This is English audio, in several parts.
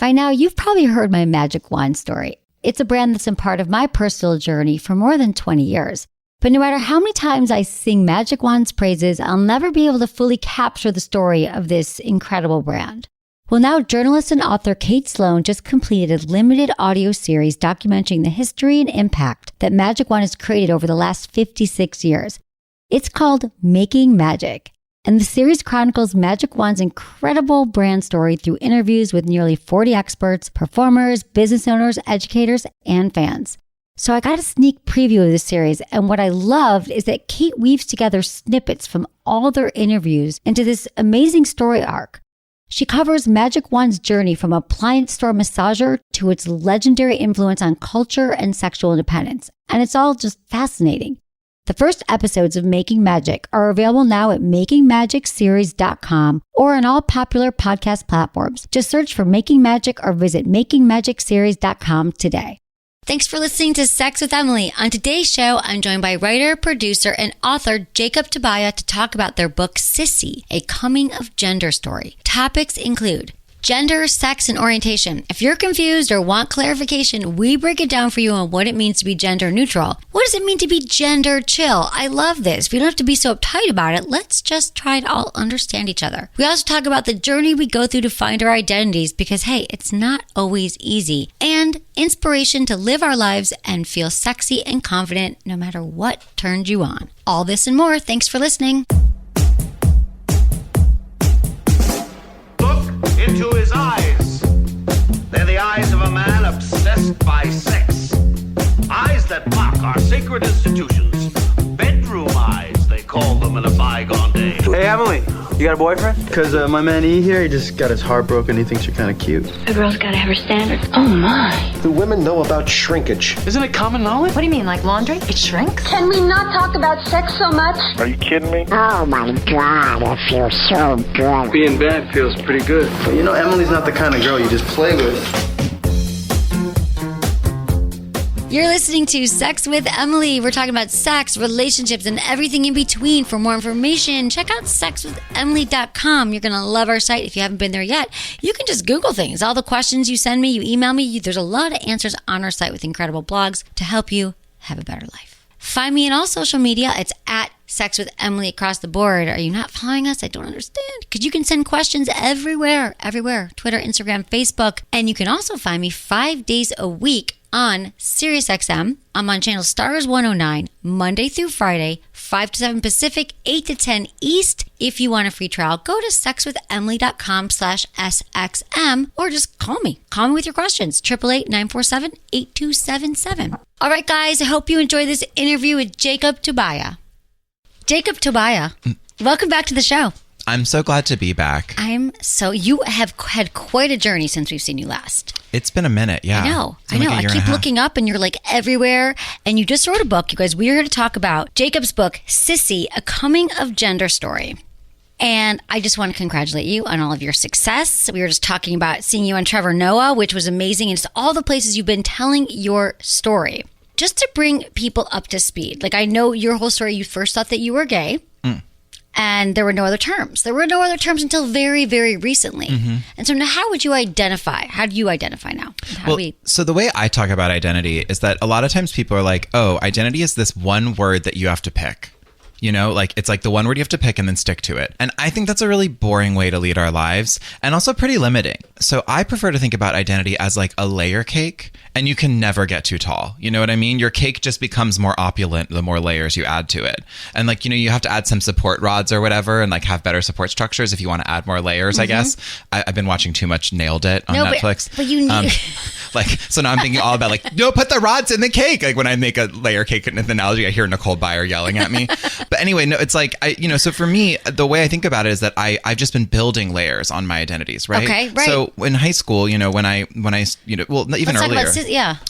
By now, you've probably heard my magic wand story. It's a brand that's been part of my personal journey for more than 20 years. But no matter how many times I sing Magic Wand's praises, I'll never be able to fully capture the story of this incredible brand. Well, now journalist and author Kate Sloan just completed a limited audio series documenting the history and impact that Magic Wand has created over the last 56 years. It's called Making Magic. And the series chronicles Magic Wand's incredible brand story through interviews with nearly 40 experts, performers, business owners, educators, and fans. So I got a sneak preview of this series, and what I loved is that Kate weaves together snippets from all their interviews into this amazing story arc. She covers Magic Wand's journey from appliance store massager to its legendary influence on culture and sexual independence, and it's all just fascinating. The first episodes of Making Magic are available now at makingmagicseries.com or on all popular podcast platforms. Just search for Making Magic or visit makingmagicseries.com today. Thanks for listening to Sex with Emily. On today's show, I'm joined by writer, producer, and author Jacob Tobia to talk about their book, Sissy, a coming of gender story. Topics include gender, sex, and orientation. If you're confused or want clarification, we break it down for you on what it means to be gender neutral. What does it mean to be gender chill? I love this. We don't have to be so uptight about it. Let's just try to all understand each other. We also talk about the journey we go through to find our identities because, hey, it's not always easy. And inspiration to live our lives and feel sexy and confident no matter what turns you on. All this and more. Thanks for listening. Into his eyes. They're the eyes of a man obsessed by sex. Eyes that mock our sacred institutions. Bedroom eyes, they call them in a bygone day. Hey, Emily, you got a boyfriend? Because my man E here, he just got his heart broken. He thinks you're kind of cute. A girl's got to have her standards. Oh, my. Do women know about shrinkage? Isn't it common knowledge? What do you mean, like laundry? It shrinks? Can we not talk about sex so much? Are you kidding me? Oh my God, it feels so good. Being bad feels pretty good. But you know, Emily's not the kind of girl you just play with. You're listening to Sex with Emily. We're talking about sex, relationships, and everything in between. For more information, check out sexwithemily.com. You're going to love our site. If you haven't been there yet, you can just Google things. All the questions you send me, you email me, there's a lot of answers on our site with incredible blogs to help you have a better life. Find me on all social media. It's at Sex with Emily across the board. Are you not following us? I don't understand. Because you can send questions everywhere. Twitter, Instagram, Facebook. And you can also find me 5 days a week on SiriusXM. I'm on channel Stars 109, Monday through Friday, 5 to 7 Pacific, 8 to 10 East. If you want a free trial, go to sexwithemily.com/SXM or just call me. Call me with your questions. 888-947-8277. All right, guys, I hope you enjoy this interview with Jacob Tobia. Jacob Tobia, welcome back to the show. I'm so glad to be back. You have had quite a journey since we've seen you last. It's been a minute, yeah. I know. I keep looking up and you're like everywhere. And you just wrote a book, you guys. We're here to talk about Jacob's book, Sissy, a coming of gender story. And I just want to congratulate you on all of your success. We were just talking about seeing you on Trevor Noah, which was amazing. And it's all the places you've been telling your story. Just to bring people up to speed. Like, I know your whole story, you first thought that you were gay. And there were no other terms. There were no other terms until very, very recently. Mm-hmm. And so now how would you identify? How do you identify now? So the way I talk about identity is that a lot of times people are like, oh, identity is this one word that you have to pick. You know, like it's like the one word you have to pick and then stick to it. And I think that's a really boring way to lead our lives and also pretty limiting. So I prefer to think about identity as like a layer cake, and you can never get too tall. You know what I mean? Your cake just becomes more opulent the more layers you add to it. And like, you know, you have to add some support rods or whatever and like have better support structures if you want to add more layers, I guess. I've been watching too much Nailed It on Netflix. But you need... so now I'm thinking all about like, no, put the rods in the cake. Like when I make a layer cake analogy, I hear Nicole Byer yelling at me. But anyway, no, it's like, so for me, the way I think about it is that I've just been building layers on my identities, right? Okay, right. So in high school, you know, when I well, even earlier,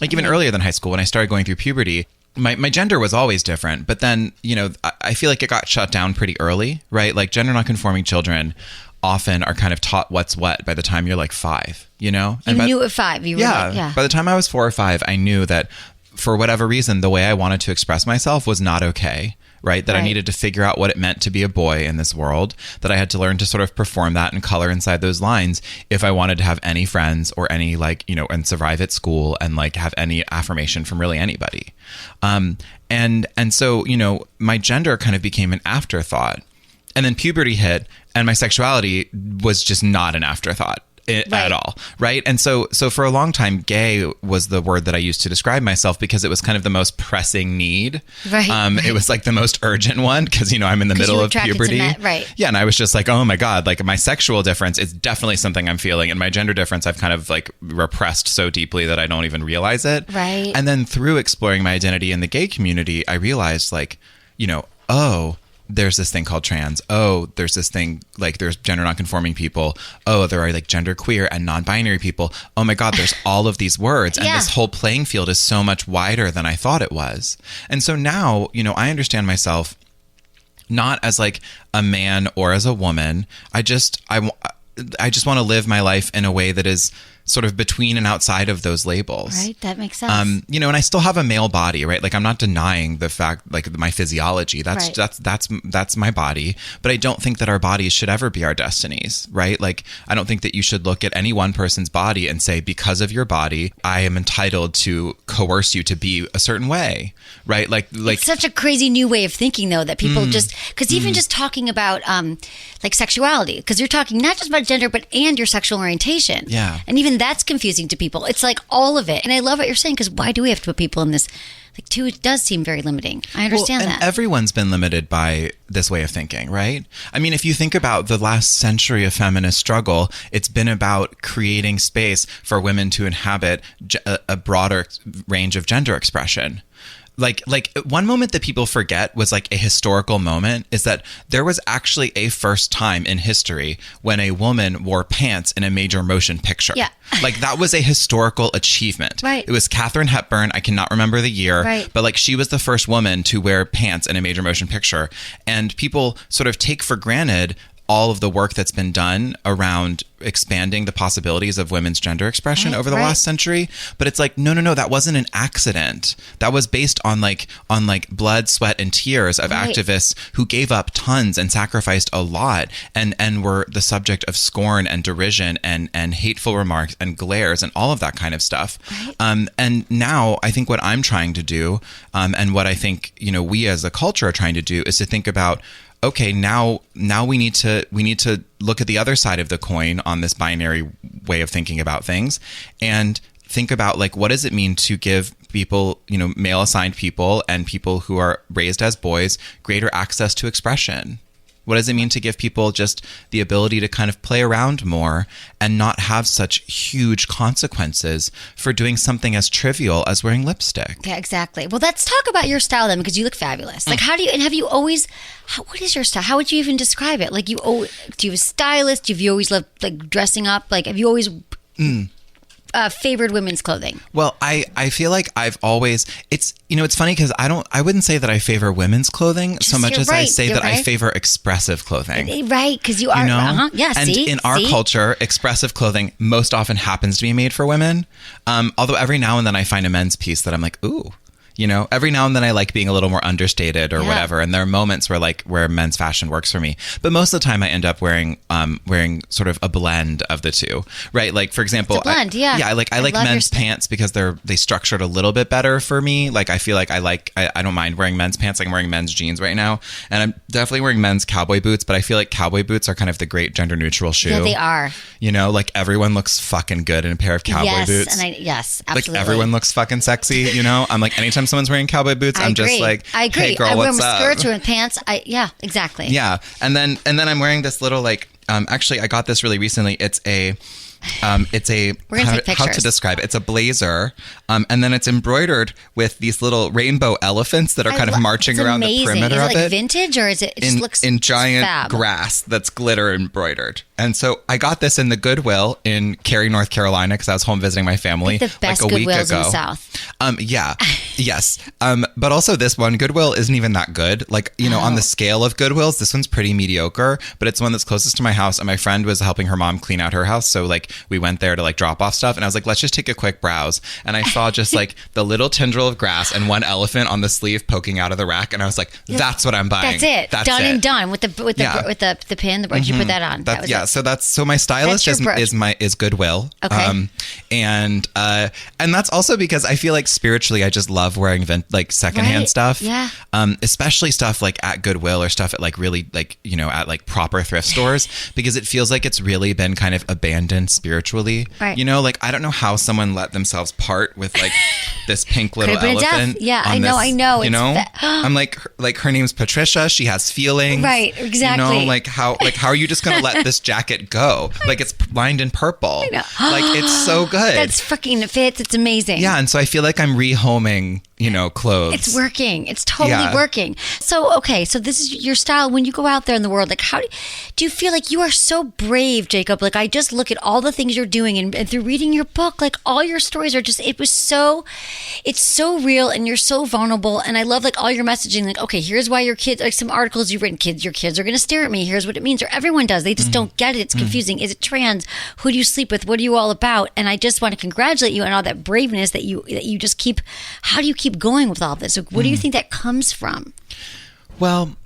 even earlier than high school, when I started going through puberty, my gender was always different. But then, you know, I feel like it got shut down pretty early, right? Like gender nonconforming children often are kind of taught what's what by the time you're like 5, you know? You knew at 5. You were like. By the time I was 4 or 5, I knew that for whatever reason, the way I wanted to express myself was not okay. right? That I needed to figure out what it meant to be a boy in this world, that I had to learn to sort of perform that and color inside those lines if I wanted to have any friends or any like, you know, and survive at school and like have any affirmation from really anybody. And so, you know, my gender kind of became an afterthought. And then puberty hit and my sexuality was just not an afterthought. At all, right? And so for a long time, gay was the word that I used to describe myself because it was kind of the most pressing need. Right. It was like the most urgent one because, you know, I'm in the middle of puberty. Right. Yeah. And I was just like, oh my God, like my sexual difference is definitely something I'm feeling. And my gender difference, I've kind of like repressed so deeply that I don't even realize it. Right. And then through exploring my identity in the gay community, I realized like, you know, oh, there's this thing called trans. Oh, there's this thing like there's gender nonconforming people. Oh, there are like gender queer and non-binary people. Oh my God, there's all of these words. And this whole playing field is so much wider than I thought it was. And so now, you know, I understand myself not as like a man or as a woman. I just want to live my life in a way that is sort of between and outside of those labels. Right. That makes sense. You know, and I still have a male body, right? Like I'm not denying the fact, like my physiology, that's my body, but I don't think that our bodies should ever be our destinies, right? Like I don't think that you should look at any one person's body and say, because of your body, I am entitled to coerce you to be a certain way, right? Like it's such a crazy new way of thinking though, that people just, because even just talking about like sexuality, because you're talking not just about gender, but and your sexual orientation. Yeah. And even that's confusing to people. It's like all of it. And I love what you're saying, because why do we have to put people in this? Like, too, it does seem very limiting. I understand that. Everyone's been limited by this way of thinking, right? I mean, if you think about the last century of feminist struggle, it's been about creating space for women to inhabit a broader range of gender expression. Like one moment that people forget was like a historical moment is that there was actually a first time in history when a woman wore pants in a major motion picture. Yeah. Like that was a historical achievement. Right. It was Katharine Hepburn. I cannot remember the year, right, but like she was the first woman to wear pants in a major motion picture. And people sort of take for granted all of the work that's been done around expanding the possibilities of women's gender expression over the last century. But it's like, no, that wasn't an accident. That was based on like blood, sweat, and tears of activists who gave up tons and sacrificed a lot and were the subject of scorn and derision and hateful remarks and glares and all of that kind of stuff. Right. And now I think what I'm trying to do, and what I think, you know, we as a culture are trying to do is to think about, okay, now we need to look at the other side of the coin on this binary way of thinking about things and think about like, what does it mean to give people, you know, male assigned people and people who are raised as boys greater access to expression? What does it mean to give people just the ability to kind of play around more and not have such huge consequences for doing something as trivial as wearing lipstick? Yeah, exactly. Well, let's talk about your style then, because you look fabulous. Like, how do you, and have you always, what is your style? How would you even describe it? Like, do you have a stylist? Have you always loved like dressing up? Like, have you always favored women's clothing? Well, I feel like I've always, it's, you know, it's funny because I wouldn't say that I favor women's clothing so much as I say that I favor expressive clothing. Right, because you are, you know? Yeah, and in our culture, expressive clothing most often happens to be made for women. Although every now and then I find a men's piece that I'm like, ooh. You know, every now and then I like being a little more understated or whatever. And there are moments where men's fashion works for me. But most of the time I end up wearing sort of a blend of the two, right? Like, for example, it's a blend, I like men's pants because they structured a little bit better for me. Like, I feel like I don't mind wearing men's pants. Like, I'm wearing men's jeans right now. And I'm definitely wearing men's cowboy boots, but I feel like cowboy boots are kind of the great gender neutral shoe. Yeah, they are. You know, like everyone looks fucking good in a pair of cowboy boots. Yes, absolutely. Like everyone looks fucking sexy, you know? I'm like, anytime someone's wearing cowboy boots, I'm just like, I agree. Hey girl, I wear what's up? skirts or pants. Yeah, exactly. Yeah. And then I'm wearing this little like, actually I got this really recently. It's a how to describe it. It's a blazer. And then it's embroidered with these little rainbow elephants that are kind of marching around the perimeter of it. Is it like vintage or is it just looks in giant fab. Grass that's glitter embroidered? And so I got this in the Goodwill in Cary, North Carolina, because I was home visiting my family the best like a week Goodwills ago. in the South. Yeah. Yes. But also this one, Goodwill isn't even that good. Like, you know, on the scale of Goodwills, this one's pretty mediocre, but it's one that's closest to my house. And my friend was helping her mom clean out her house. So like like we went there to like drop off stuff, and I was like, let's just take a quick browse, and I saw just like the little tendril of grass and one elephant on the sleeve poking out of the rack, and I was like, that's what I'm buying. That's it. That's done it. and done with the pin. Where'd you put that on? That was it. So my stylist is Goodwill. Okay. And that's also because I feel like spiritually I just love wearing like secondhand stuff. Yeah. Especially stuff like at Goodwill or stuff at like really like, you know, at like proper thrift stores, because it feels like it's really been kind of abandoned spiritually. Right. You know, like I don't know how someone let themselves part with like this pink little elephant. Yeah, I know. You know, I'm like her name's Patricia. She has feelings. Right. Exactly. You know, like how are you just gonna let this jacket go? Like it's lined in purple. I know. Like it's so good. That's freaking fits. It's amazing. Yeah, and so I feel like I'm rehoming, you know, clothes. It's working. It's totally working. So, okay. So this is your style. When you go out there in the world, like how do you feel like you are so brave, Jacob? Like I just look at all the things you're doing and through reading your book, like all your stories are just, it's so real and you're so vulnerable. And I love like all your messaging, like, okay, here's why your kids, like some articles you've written, your kids are going to stare at me. Here's what it means. Or everyone does. They just don't get it. It's confusing. Is it trans? Who do you sleep with? What are you all about? And I just want to congratulate you on all that braveness that you just keep. How do you keep going with all this? What do you think that comes from? Well,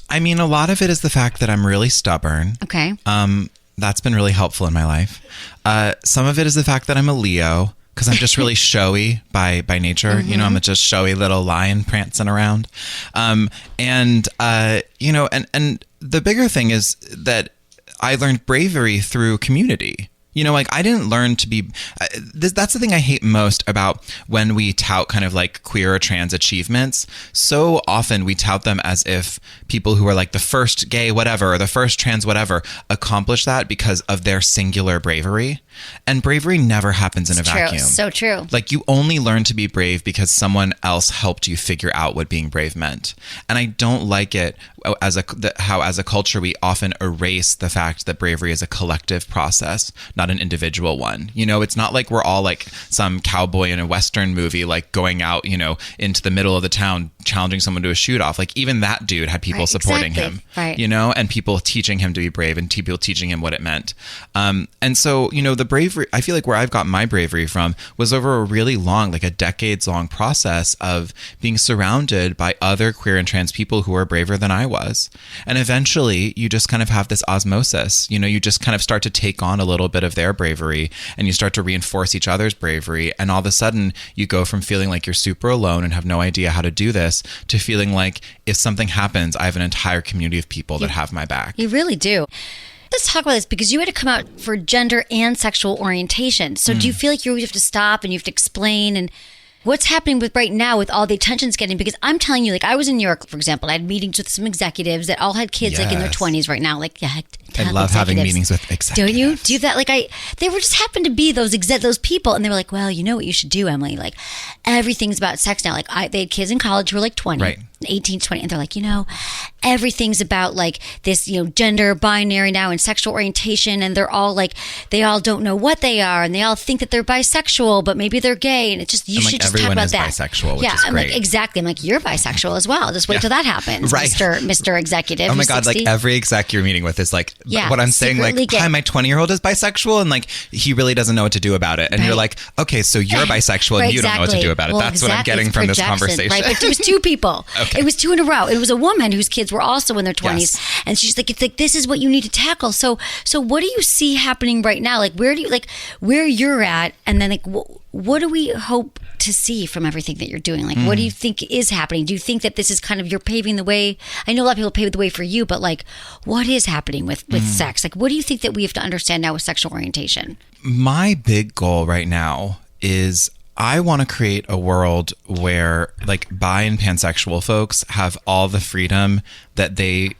I mean, a lot of it is the fact that I'm really stubborn. Okay. That's been really helpful in my life. Some of it is the fact that I'm a Leo, because I'm just really showy by nature. You know, I'm a just showy little lion prancing around. You know, and the bigger thing is that I learned bravery through community. You know, like I didn't learn to be, that's the thing I hate most about when we tout kind of like queer or trans achievements. So often we tout them as if people who are like the first gay whatever or the first trans whatever accomplish that because of their singular bravery. And bravery never happens in a vacuum. So true. Like you only learn to be brave because someone else helped you figure out what being brave meant. And I don't like it how as a culture we often erase the fact that bravery is a collective process, not an individual one. You know, it's not like we're all like some cowboy in a Western movie, like going out, you know, into the middle of the town, challenging someone to a shoot off. Like even that dude had people supporting him, you know, and people teaching him to be brave and people teaching him what it meant. And so, you know, the bravery, I feel like where I've got my bravery from was over a really long, like a decades long process of being surrounded by other queer and trans people who are braver than I was. And eventually you just kind of have this osmosis, you know, you just kind of start to take on a little bit of their bravery and you start to reinforce each other's bravery. And all of a sudden you go from feeling like you're super alone and have no idea how to do this to feeling like if something happens, I have an entire community of people that have my back. You really do. Let's talk about this because you had to come out for gender and sexual orientation. So do you feel like you have to stop and you have to explain and what's happening with right now with all the attention it's getting? Because I'm telling you, like I was in New York, for example, and I had meetings with some executives that all had kids like in their 20s right now. Like, yeah, I love having meetings with executives. Don't you? Do you that? Like they were just happened to be those people, and they were like, "Well, you know what you should do, Emily? Like everything's about sex now." Like they had kids in college who were like 20, right. 18, 20, and they're like, you know, everything's about like this, you know, gender binary now and sexual orientation, and they're all like, they all don't know what they are, and they all think that they're bisexual, but maybe they're gay, and it's just you should just talk about that. Bisexual, which is I'm great. like exactly. I'm like you're bisexual as well. Just wait till that happens, right. Mr. Executive. Oh my God! 60. Like every exec you're meeting with is like what I'm saying. Like, gay. Hi, my 20-year-old is bisexual, and like he really doesn't know what to do about it. And you're like, okay, so you're bisexual, and you don't know what to do about it. That's what I'm getting from this conversation. Right, but it was two people. Okay. It was two in a row. It was a woman whose kids were also in their 20s, and she's like, it's like this is what you need to tackle. So what do you see happening right now? Like where you're at, and then like what do we hope to see from everything that you're doing? Like what do you think is happening? Do you think that this is kind of you're paving the way? I know a lot of people pave the way for you, but like what is happening with sex? Like what do you think that we have to understand now with sexual orientation? My big goal right now is I want to create a world where like bi and pansexual folks have all the freedom that they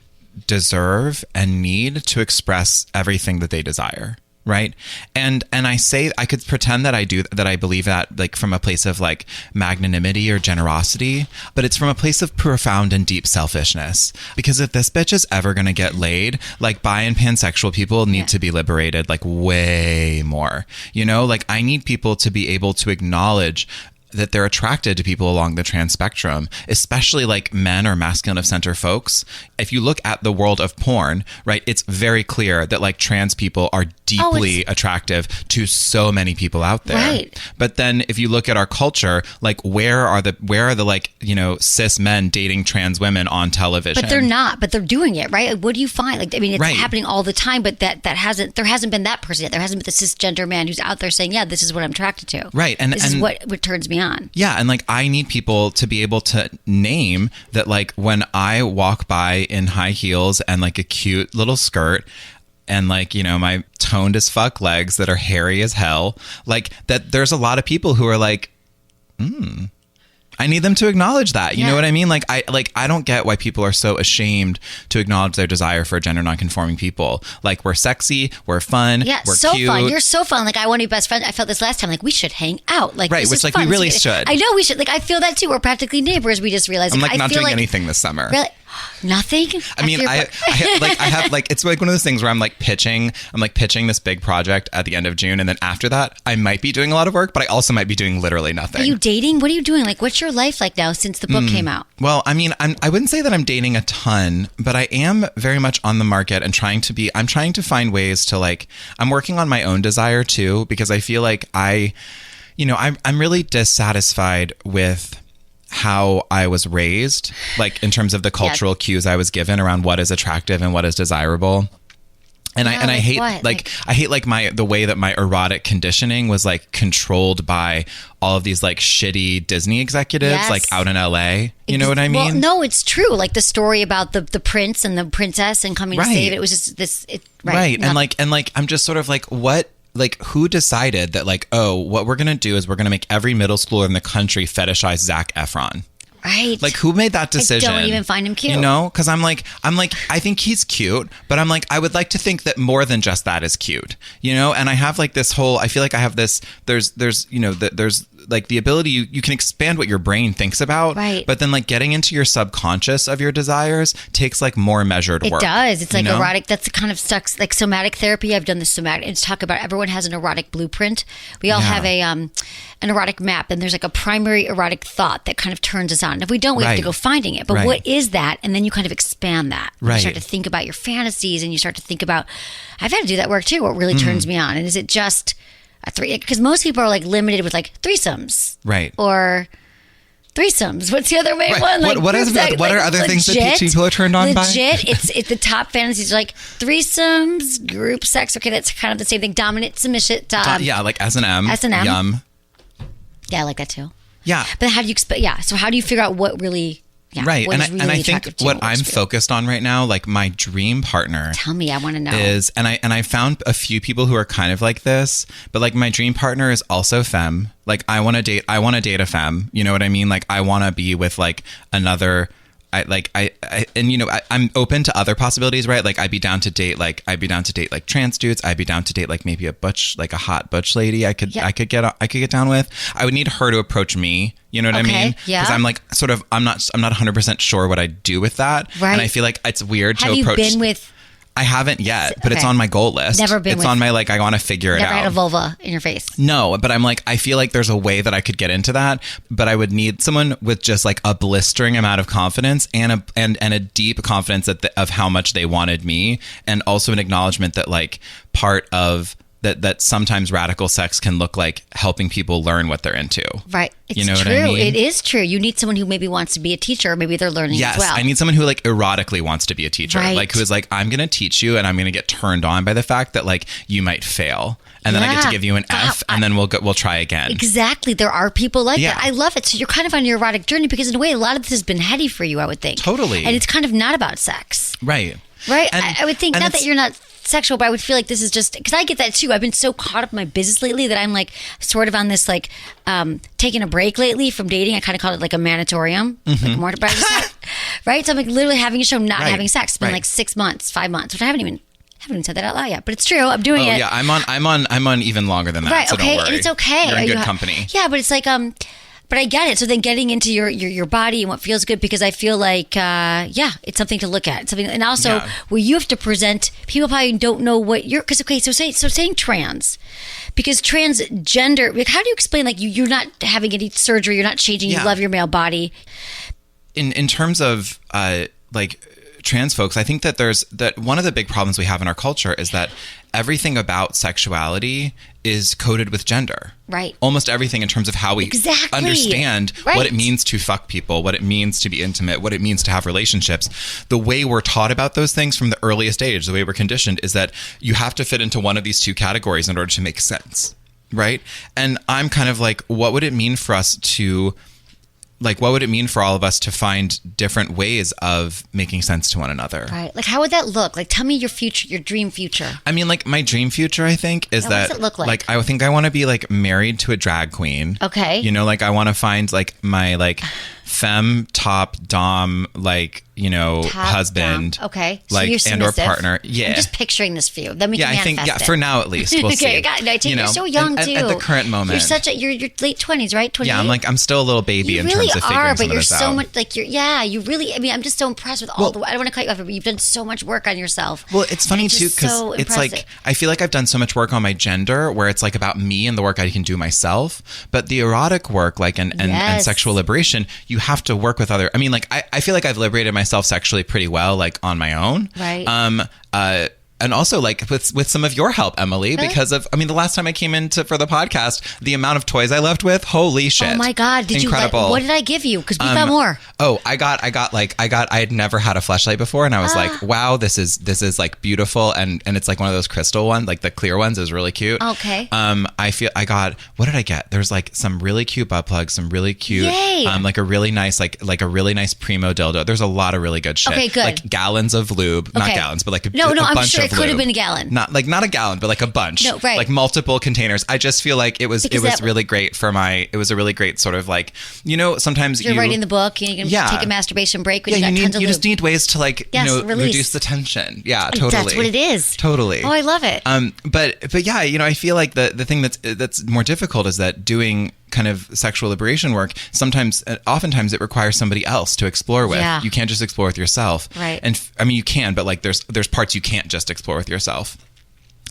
deserve and need to express everything that they desire. Right. And I say I could pretend that I believe that like from a place of like magnanimity or generosity, but it's from a place of profound and deep selfishness. Because if this bitch is ever going to get laid, like bi and pansexual people need to be liberated like way more. You know, like I need people to be able to acknowledge that they're attracted to people along the trans spectrum, especially like men or masculine of center folks. If you look at the world of porn, right, it's very clear that like trans people are deeply attractive to so many people out there. Right. But then if you look at our culture, like where are the like, you know, cis men dating trans women on television? But they're not, but they're doing it, right? What do you find? Like, I mean, it's Right. happening all the time, but there hasn't been that person yet. There hasn't been the cisgender man who's out there saying, yeah, this is what I'm attracted to. Right. And this is what turns me on. Yeah. And like, I need people to be able to name that, like, when I walk by in high heels and like a cute little skirt and like, you know, my toned as fuck legs that are hairy as hell, like that there's a lot of people who are like, I need them to acknowledge that. You know what I mean? Like I don't get why people are so ashamed to acknowledge their desire for gender nonconforming people. Like, we're sexy, we're fun, we're so cute. fun. You're so fun. Like, I want to be best friends. I felt this last time. Like, we should hang out. Like, Right, this which is like fun. we really should. I know we should. Like, I feel that too. We're practically neighbors. We just realized. I'm like not feel doing like, anything this summer. Really? Nothing? I mean, I have like, it's like one of those things where I'm like pitching this big project at the end of June. And then after that, I might be doing a lot of work, but I also might be doing literally nothing. Are you dating? What are you doing? Like, what's your life like now since the book came out? Well, I mean, I wouldn't say that I'm dating a ton, but I am very much on the market and I'm trying to find ways to like, I'm working on my own desire too, because I feel like I'm really dissatisfied with how I was raised, like in terms of the cultural cues I was given around what is attractive and what is desirable. And I hate the way that my erotic conditioning was like controlled by all of these like shitty Disney executives like out in LA. You know what I mean? Well, no, it's true. Like the story about the prince and the princess and coming to save it was just this. Right. And like I'm just sort of like, what? Like, who decided that, like, oh, what we're going to do is we're going to make every middle schooler in the country fetishize Zac Efron? Right. Like, who made that decision? I don't even find him cute. You know? Because I'm like, I think he's cute, but I'm like, I would like to think that more than just that is cute, you know? And I have like this whole, I feel like I have this, there's like the ability, you can expand what your brain thinks about, right? But then like getting into your subconscious of your desires takes like more measured work. It does. It's like know? erotic. That's kind of sucks. Like somatic therapy. I've done this somatic. It's talk about everyone has an erotic blueprint. We all have an erotic map, and there's like a primary erotic thought that kind of turns us on. If we don't, we have to go finding it. But what is that? And then you kind of expand that. Right. You start to think about your fantasies, and you start to think about. I've had to do that work too. What really turns me on, and is it just a three? Because most people are like limited with like threesomes, right? Or threesomes. What's the other main one? Like, what are other things that people are turned on by? It's the top fantasies are like threesomes, group sex. Okay, that's kind of the same thing. Dominant, submission. Like S&M. S&M. Yum. Yeah, I like that too. Yeah. But how do you So how do you figure out what really? Yeah, right. What and I think what I'm focused on right now, like my dream partner. Tell me, I want to know. Is and I found a few people who are kind of like this, but like my dream partner is also femme. Like I want to date a femme. You know what I mean? Like I want to be with like another. I'm open to other possibilities, right? Like I'd be down to date like trans dudes. I'd be down to date like maybe a hot butch lady. I could get down with. I would need her to approach me. You know what I mean? Yeah. Because I'm like I'm not 100% sure what I do with that. Right. And I feel like it's weird to approach. Have you been with? I haven't yet, but it's on my goal list. Never been. It's on my I want to figure it out. Never had a vulva in your face. No, but I'm like I feel like there's a way that I could get into that, but I would need someone with just like a blistering amount of confidence and a deep confidence of how much they wanted me, and also an acknowledgement that like part of that sometimes radical sex can look like helping people learn what they're into. Right. It's you know true. What I mean? It is true. You need someone who maybe wants to be a teacher, or maybe they're learning as well. Yes, I need someone who like erotically wants to be a teacher. Right. Like who is like, I'm going to teach you and I'm going to get turned on by the fact that like you might fail. And then I get to give you an F and then we'll try again. Exactly. There are people like that. I love it. So you're kind of on your erotic journey because in a way, a lot of this has been heady for you, I would think. Totally. And it's kind of not about sex. Right. Right. And, I would think not that you're not sexual, but I would feel like this is just because I get that too. I've been so caught up in my business lately that I'm like sort of on this like taking a break lately from dating. I kind of call it like a manatorium, like more right. So I'm like literally having a show, not having sex. It's been like 6 months, 5 months, which I haven't even said that out loud yet, but it's true. I'm doing it. Yeah, I'm on even longer than that. Right. So Okay. don't worry. And it's okay. You're in good company. Yeah, but it's like but But I get it. So then getting into your body and what feels good, because I feel like, it's something to look at. It's something, and also where you have to present, people probably don't know what you're, because, okay, so saying trans, because transgender, like, how do you explain, like, you're not having any surgery, you're not changing, you love your male body? In terms of, like, trans folks, I think that one of the big problems we have in our culture is that everything about sexuality is coded with gender. Right. Almost everything in terms of how we understand what it means to fuck people, what it means to be intimate, what it means to have relationships. The way we're taught about those things from the earliest age, the way we're conditioned, is that you have to fit into one of these two categories in order to make sense. Right? And I'm kind of like, what would it mean for us to... Like, what would it mean for all of us to find different ways of making sense to one another? Right. Like, how would that look? Like, tell me your future, your dream future. I mean, like, my dream future, I think, is that... What does it look like? Like, I think I want to be, like, married to a drag queen. Okay. You know, like, I want to find, like, my, like, femme top dom, like, you know, husband. Dom. Okay. So like, you're and or partner. Yeah. I'm just picturing this for you. Then we can manifest I think, for now at least. We'll see. You're so young, too. At the current moment. You're late 20s, right? 28? Yeah, I'm still a little baby in terms of figuring some of this out. So much, like, you really, I mean, I'm just so impressed with all the, I don't want to cut you off, but you've done so much work on yourself. Well, it's funny too, because it's like, I feel like I've done so much work on my gender where it's like about me and the work I can do myself. But the erotic work, like, and sexual liberation, you have to work with other, I mean, like, I feel like I've liberated myself sexually pretty well, like, on my own. Right. And also, like, with some of your help, Emily, because of, I mean, the last time I came in for the podcast, the amount of toys I left with, holy shit. Oh my God. Incredible. What did I give you? Because we got more. Oh, I had never had a fleshlight before. And I was like, wow, this is like beautiful. And it's like one of those crystal ones, like the clear ones is really cute. Okay. What did I get? There's like some really cute butt plugs, some really cute, Yay. like a really nice, like a really nice primo dildo. There's a lot of really good shit. Okay, good. Like gallons of lube, not gallons, but like a I'm bunch sure of it could have lube. been a gallon. Not a gallon, but like a bunch. No, right. Like multiple containers. I just feel like it was really great it was a really great sort of like, you know, sometimes you're writing the book and you can take a masturbation break when you got tons of lube. You just need ways to, like, reduce the tension. Yeah, totally. That's what it is. Totally. Oh, I love it. But yeah, you know, I feel like the thing that's more difficult is that doing kind of sexual liberation work, oftentimes it requires somebody else to explore with. Yeah. You can't just explore with yourself. Right. And I mean, you can, but like there's parts you can't just explore with yourself.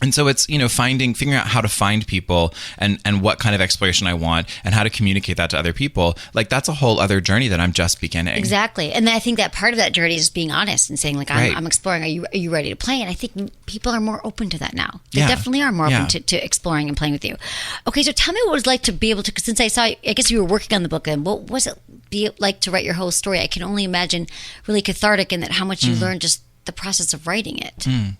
And so it's, you know, figuring out how to find people and what kind of exploration I want and how to communicate that to other people. Like, that's a whole other journey that I'm just beginning. Exactly. And I think that part of that journey is just being honest and saying, like, I'm exploring. Are you ready to play? And I think people are more open to that now. They definitely are more open to exploring and playing with you. Okay, so tell me what it was like to be able to, since I guess you were working on the book, and what was it like to write your whole story? I can only imagine really cathartic, and that how much you learned just the process of writing it. Right?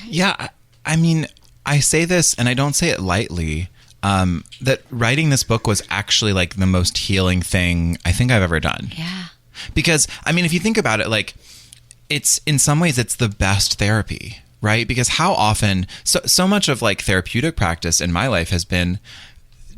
Yeah. I mean, I say this, and I don't say it lightly, that writing this book was actually like the most healing thing I think I've ever done. Yeah. Because, I mean, if you think about it, like, it's, in some ways, it's the best therapy, right? Because how often, so much of like therapeutic practice in my life has been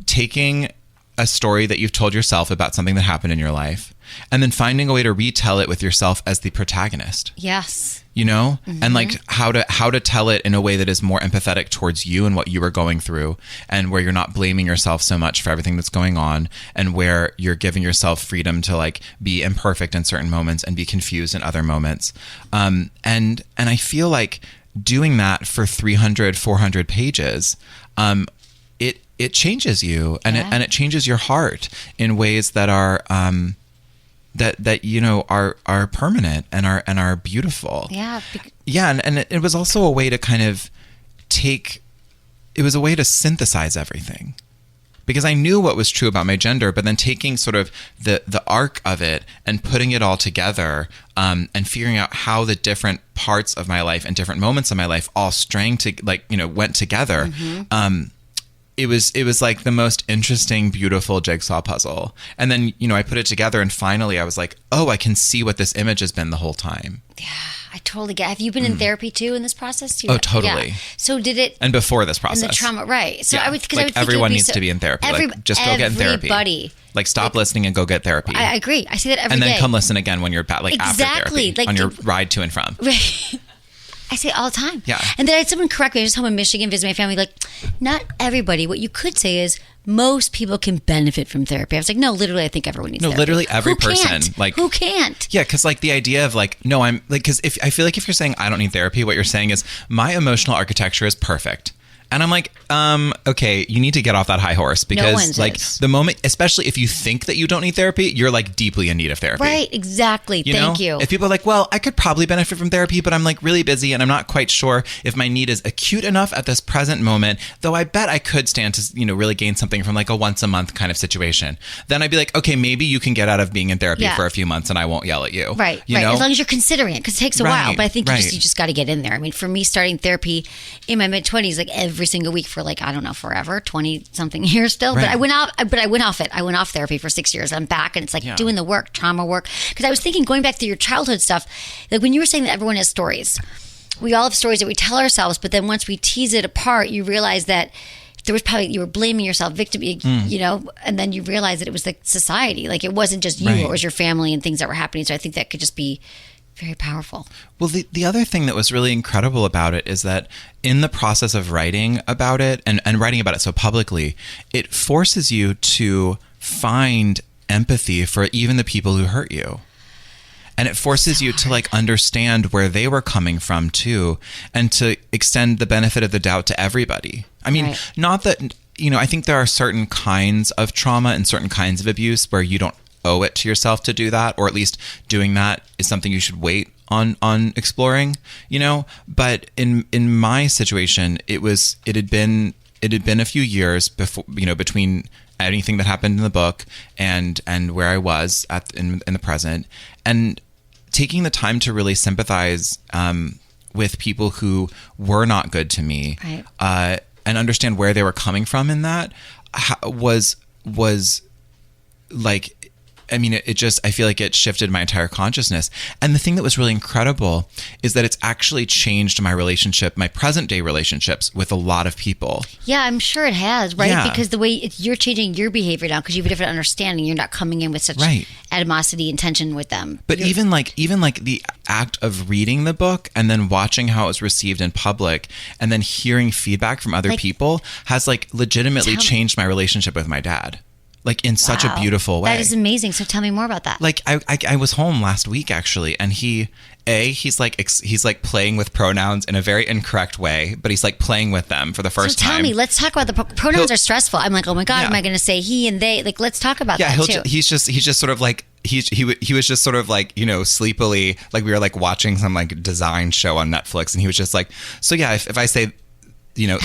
taking a story that you've told yourself about something that happened in your life, and then finding a way to retell it with yourself as the protagonist. Yes. You know, and like how to tell it in a way that is more empathetic towards you and what you were going through, and where you're not blaming yourself so much for everything that's going on, and where you're giving yourself freedom to like be imperfect in certain moments and be confused in other moments. And I feel like doing that for 300, 400 pages, it changes you, and it changes your heart in ways that are that you know are permanent and are beautiful. Yeah. And it was also a way to kind of it was a way to synthesize everything, because I knew what was true about my gender, but then taking sort of the arc of it and putting it all together, and figuring out how the different parts of my life and different moments of my life all went together. It was like the most interesting, beautiful jigsaw puzzle. And then, you know, I put it together, and finally I was like, oh, I can see what this image has been the whole time. Yeah, I totally get it. Have you been in therapy too in this process? Oh, totally. Yeah. So did it... And before this process. And the trauma, right. So I would think everyone needs to be in therapy. Just go get in therapy. Everybody. Like, stop listening and go get therapy. I agree. I say that every day. And then come listen again when you're back, like, after therapy, like, on your ride to and from. Right. I say it all the time. Yeah. And then I had someone correct me. I was home in Michigan visiting my family. Like, not everybody. What you could say is most people can benefit from therapy. I was like, no, literally, I think everyone needs therapy. No, literally every Who person. Can't? Like, who can't? Yeah, because like the idea of like, no, I'm like, because if I feel like if you're saying I don't need therapy, what you're saying is my emotional architecture is perfect. And I'm like, okay, you need to get off that high horse because like the moment, especially if you think that you don't need therapy, you're like deeply in need of therapy. Right, exactly. Thank you. If people are like, well, I could probably benefit from therapy, but I'm like really busy and I'm not quite sure if my need is acute enough at this present moment, though I bet I could stand to, really gain something from like a once a month kind of situation. Then I'd be like, okay, maybe you can get out of being in therapy for a few months and I won't yell at you. Right, you know? As long as you're considering it, because it takes a while. But I think you just got to get in there. I mean, for me, starting therapy in my mid-20s, like every single week for like, I don't know, forever, 20 something years still. But I went off it. I went off therapy for 6 years. I'm back and it's like doing the work, trauma work. Because I was thinking, going back to your childhood stuff, like when you were saying that everyone has stories, we all have stories that we tell ourselves, but then once we tease it apart, you realize that there was probably, you were blaming yourself, victim, and then you realize that it was the society. Like it wasn't just you, it was your family and things that were happening. So I think that could just be very powerful. Well, the other thing that was really incredible about it is that in the process of writing about it and writing about it so publicly, it forces you to find empathy for even the people who hurt you. And it forces you to like understand where they were coming from too, and to extend the benefit of the doubt to everybody. I mean, not that, I think there are certain kinds of trauma and certain kinds of abuse where you don't owe it to yourself to do that, or at least doing that is something you should wait on exploring, but in my situation, it had been a few years before, between anything that happened in the book and where I was in the present, and taking the time to really sympathize with people who were not good to me, and understand where they were coming from in that was like, I mean, it just, I feel like it shifted my entire consciousness. And the thing that was really incredible is that it's actually changed my present day relationships with a lot of people. Yeah, I'm sure it has, right? Yeah. Because the way you're changing your behavior now, because you have a different understanding. You're not coming in with such animosity and tension with them. But even like the act of reading the book and then watching how it was received in public and then hearing feedback from other people has like legitimately changed my relationship with my dad. Like in such a beautiful way. That is amazing. So tell me more about that. Like I was home last week actually, and he's like playing with pronouns in a very incorrect way, but he's like playing with them for the first time. So tell me, let's talk about the pronouns are stressful. I'm like, oh my God, am I going to say he and they? Like, let's talk about that too. He's just sort of like, he was just sort of like, sleepily, like we were like watching some like design show on Netflix, and he was just like, so yeah, if I say,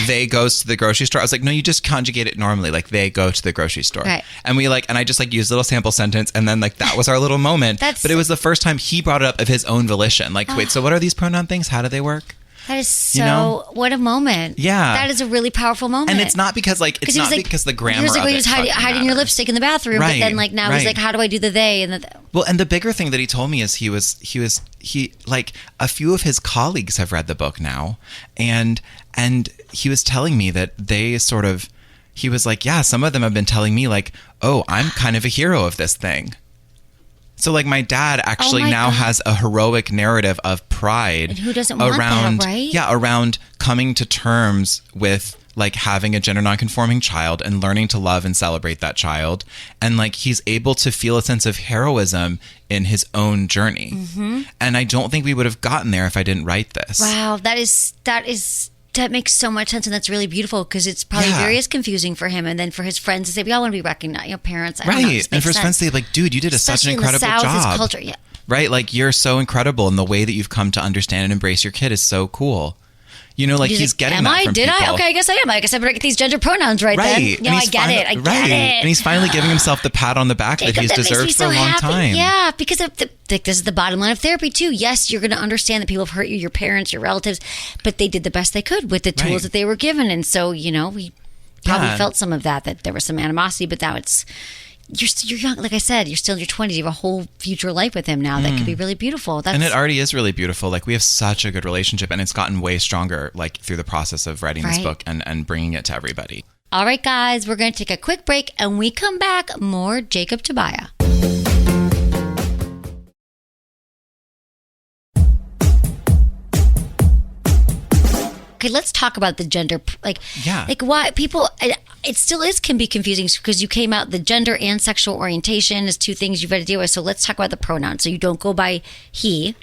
they goes to the grocery store. I was like, no, you just conjugate it normally. Like they go to the grocery store. Right. And I just like used a little sample sentence. And then like, that was our little moment. But it was the first time he brought it up of his own volition. Like, wait, so what are these pronoun things? How do they work? That is what a moment. Yeah. That is a really powerful moment. And it's not because like, it's not like, because the grammar of it. He was hiding your lipstick in the bathroom. But then like now he's like, how do I do the they? And well, and the bigger thing that he told me is he like a few of his colleagues have read the book now. And he was telling me that he was like, yeah, some of them have been telling me like, oh, I'm kind of a hero of this thing. So like my dad actually has a heroic narrative of pride. And who doesn't want that, right? Yeah, around coming to terms with like having a gender nonconforming child and learning to love and celebrate that child. And like he's able to feel a sense of heroism in his own journey. Mm-hmm. And I don't think we would have gotten there if I didn't write this. Wow, that makes so much sense, and that's really beautiful because it's probably very confusing for him, and then for his friends to say, "We all want to be recognized." Parents, I don't know, and for his friends to say, "Like, dude, you did such an incredible job." Especially in the South, his culture, right? Like, you're so incredible, and the way that you've come to understand and embrace your kid is so cool. Like he's getting that from people. Okay, I guess I am. I guess I better get these gender pronouns right then. I get it. I get it. And he's finally giving himself the pat on the back that he's deserved for a long time. Yeah, because this is the bottom line of therapy too. Yes, you're going to understand that people have hurt you, your parents, your relatives, but they did the best they could with the tools that they were given. And so, we probably felt some of that there was some animosity, but now you're young. Like I said, you're still in your 20s. You have a whole future life with him now that could be really beautiful. And it already is really beautiful. Like we have such a good relationship, and it's gotten way stronger like through the process of writing this book and bringing it to everybody. All right, guys, we're going to take a quick break, and when we come back, more Jacob Tobia. okay, let's talk about the gender. Like why people, it still can be confusing because you came out the gender and sexual orientation is two things you've got to deal with. So let's talk about the pronouns. So you don't go by he.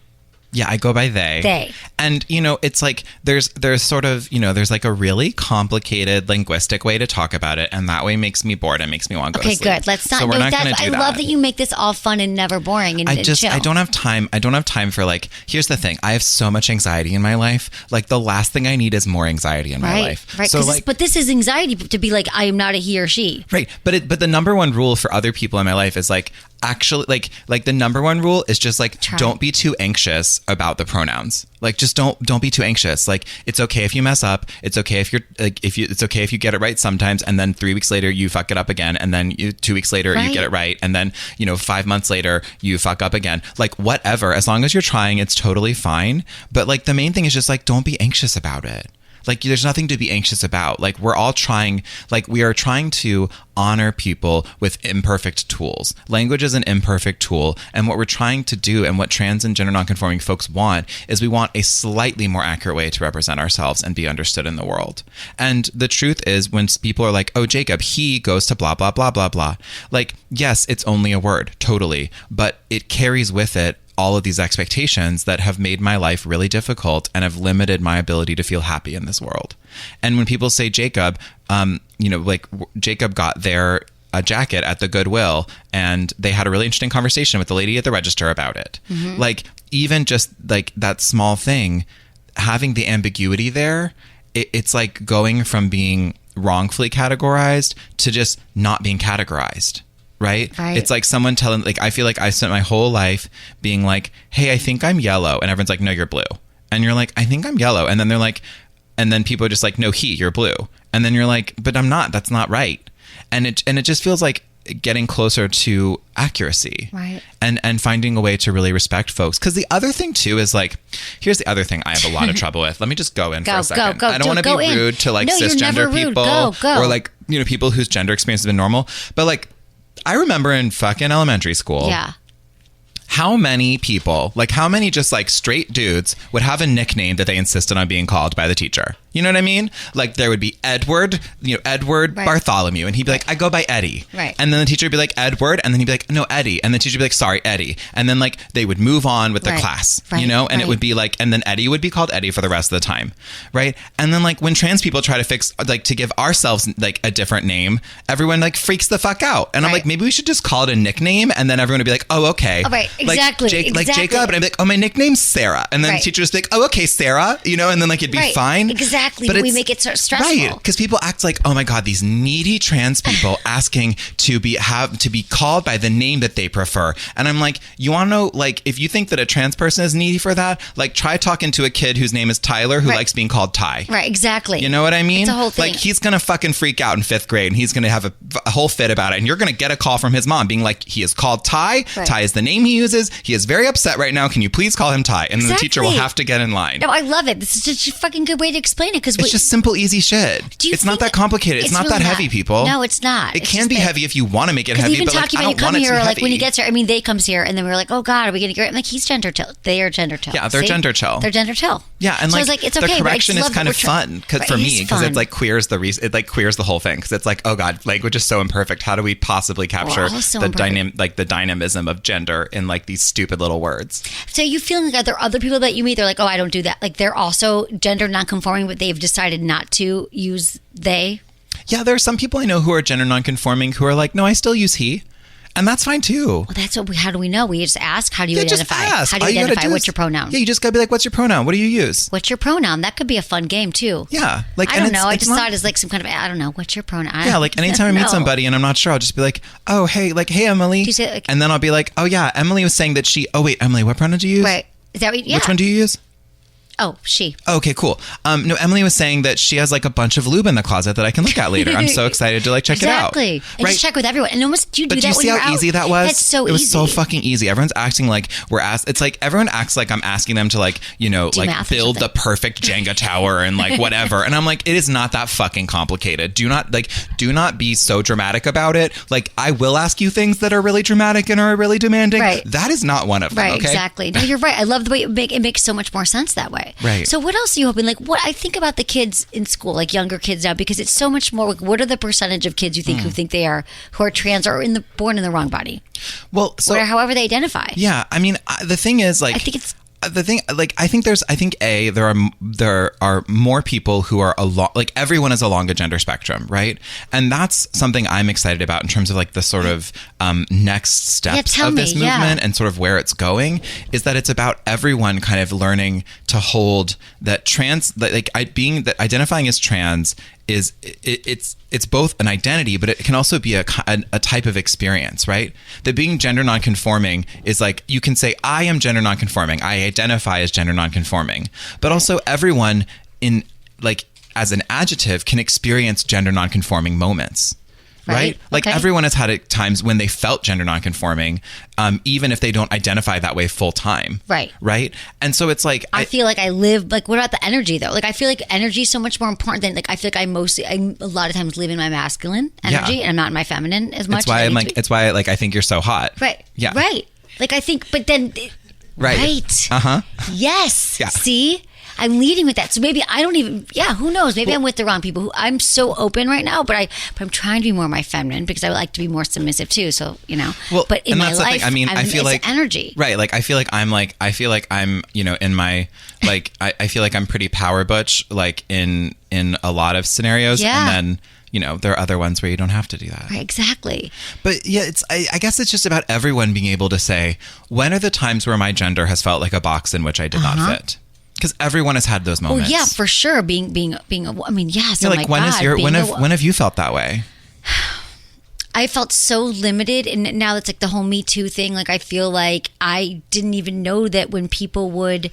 Yeah, I go by they. They. And, you know, it's like there's sort of, you know, there's like a really complicated linguistic way to talk about it. And that way makes me bored and makes me want to go to sleep. Okay, good. Let's not. So we're not going to do that. I love that you make this all fun and never boring and chill. I don't have time. I don't have time for like, here's the thing. I have so much anxiety in my life. Like the last thing I need is more anxiety in my life. Right. So like, but this is anxiety to be like, I am not a he or she. Right. But the number one rule for other people in my life is like, actually like the number one rule is just like don't be too anxious about the pronouns. Like just don't be too anxious. Like it's okay if you mess up. It's okay if you're like it's okay if you get it right sometimes and then 3 weeks later you fuck it up again and then 2 weeks later you get it right and then 5 months later you fuck up again. Like whatever, as long as you're trying, it's totally fine. But like the main thing is just like don't be anxious about it. Like there's nothing to be anxious about. Like we are trying to honor people with imperfect tools. Language is an imperfect tool. And what we're trying to do and what trans and gender nonconforming folks want is we want a slightly more accurate way to represent ourselves and be understood in the world. And the truth is when people are like, oh, Jacob, he goes to blah, blah, blah, blah, blah. Like, yes, it's only a word, totally. But it carries with it all of these expectations that have made my life really difficult and have limited my ability to feel happy in this world. And when people say Jacob, like Jacob got their jacket at the Goodwill and they had a really interesting conversation with the lady at the register about it. Mm-hmm. Like even just like that small thing, having the ambiguity there, it's like going from being wrongfully categorized to just not being categorized. Right? It's like someone telling, like, I feel like I spent my whole life being like, hey, I think I'm yellow. And everyone's like, no, you're blue. And you're like, I think I'm yellow. And then they're like, and then people are just like, no, you're blue. And then you're like, but I'm not. That's not right. And it just feels like getting closer to accuracy. Right. And finding a way to really respect folks. Because the other thing too is like, here's the other thing I have a lot of trouble with. Let me just go in for a second. I don't want to be rude to like cisgender people or like, people whose gender experience has been normal. But like, I remember in fucking elementary school, how many people, like how many just like straight dudes would have a nickname that they insisted on being called by the teacher. You know what I mean? Like there would be Edward Bartholomew. And he'd be like, I go by Eddie. Right. And then the teacher would be like, Edward. And then he'd be like, no, Eddie. And the teacher would be like, sorry, Eddie. And then like they would move on with the class, and it would be like, and then Eddie would be called Eddie for the rest of the time. Right. And then like when trans people try to fix, like to give ourselves like a different name, everyone like freaks the fuck out. And I'm like, maybe we should just call it a nickname. And then everyone would be like, oh, okay. Oh, right. Exactly. Like Jacob. And I'd be like, oh, my nickname's Sarah. And then the teacher would be like, oh, okay, Sarah. And then like it'd be fine. Exactly. But we make it so stressful. Right. Because people act like, oh my God, these needy trans people asking to be called by the name that they prefer. And I'm like, you want to know, like, if you think that a trans person is needy for that, like try talking to a kid whose name is Tyler who likes being called Ty. Right. Exactly. You know what I mean? It's a whole thing. Like he's going to fucking freak out in 5th grade and he's going to have a whole fit about it. And you're going to get a call from his mom being like, he is called Ty. Right. Ty is the name he uses. He is very upset right now. Can you please call him Ty? And then the teacher will have to get in line. No, I love it. This is such a fucking good way to explain it because it's just simple, easy shit. It's not that complicated. It's not really that heavy, people. No, it's not. It can be heavy if you want to make it heavy, but like, I don't want it to be heavy. Like when he gets here, I mean, they comes here and then we were like, oh God, are we going to get? I'm like, he's gender chill. They are gender chill. Yeah, they're gender chill. They're gender chill. Yeah, and so like it's okay, the correction is kind of fun for me because it like queers the whole thing because it's like, oh God, language is so imperfect. How do we possibly capture the dynamism of gender in like these stupid little words? So you feeling like there are other people that you meet? They're like, oh, I don't do that. Like they're also gender nonconforming, but they've decided not to use they. Yeah, there are some people I know who are gender nonconforming who are like, no, I still use he. And that's fine too. Well, that's what how do we know? We just ask. How do you identify? How do you identify? What's your pronoun? Yeah, you just gotta be like, what's your pronoun? What do you use? What's your pronoun? That could be a fun game too. Yeah, like I don't know. I just thought it's like some kind of I don't know. What's your pronoun? Yeah, like anytime I meet somebody and I'm not sure, I'll just be like, oh hey, Emily. You say, like, and then I'll be like, oh yeah, Emily was saying that she. Oh wait, Emily, what pronoun do you use? Right. Is that what? Yeah. Which one do you use? Oh, she. Okay, cool. No, Emily was saying that she has like a bunch of lube in the closet that I can look at later. I'm so excited to like check it out. Exactly. And just check with everyone. And almost do you do that when you're out? But do you see how easy that was? That's so easy. It was so fucking easy. Everyone's acting like we're asked. It's like everyone acts like I'm asking them to like, like build the perfect Jenga tower and like whatever. And I'm like, it is not that fucking complicated. Do not be so dramatic about it. Like I will ask you things that are really dramatic and are really demanding. Right. That is not one of them. Right. Okay? Exactly. No, you're right. I love the way it makes so much more sense that way. Okay. Right. So what else are you hoping? Like, what I think about the kids in school, like younger kids now, because it's so much more. Like, what are the percentage of kids you think who think they are, who are trans or born in the wrong body? Well, so or however they identify. Yeah, I mean, the thing is, like, I think it's the thing, like, I think there are more people who are like everyone is along a gender spectrum, right? And that's something I'm excited about in terms of like the sort of next steps of this movement and sort of where it's going, is that it's about everyone kind of learning to hold that identifying as trans is it's both an identity, but it can also be a type of experience, right? That being gender nonconforming is like, you can say, I am gender nonconforming, I identify as gender nonconforming, but also everyone in like as an adjective can experience gender nonconforming moments. Right? Like everyone has had times when they felt gender nonconforming, even if they don't identify that way full time. Right. Right. And so it's like, I feel like I live, like, what about the energy though? Like, I feel like energy is so much more important than, like, I feel like I a lot of times live in my masculine energy and I'm not in my feminine as much. It's why I think you're so hot. Right. Yeah. Right. Like, I think, but then, right. Uh-huh. Yes. Yeah. See? I'm leading with that. So maybe I don't even, who knows? Maybe I'm with the wrong people. I'm so open right now, but I'm trying to be more my feminine because I would like to be more submissive too. So, well, but in my life, I mean, I feel like energy. Right. Like, I feel like I'm, in my, like, I feel like I'm pretty power butch, like in a lot of scenarios. Yeah. And then, there are other ones where you don't have to do that. Right, exactly. But yeah, I guess it's just about everyone being able to say, when are the times where my gender has felt like a box in which I did not fit? Because everyone has had those moments. Oh yeah, for sure. Being I mean, yes. Like, when have you felt that way? I felt so limited, and now it's like the whole Me Too thing. Like, I feel like I didn't even know that when people would.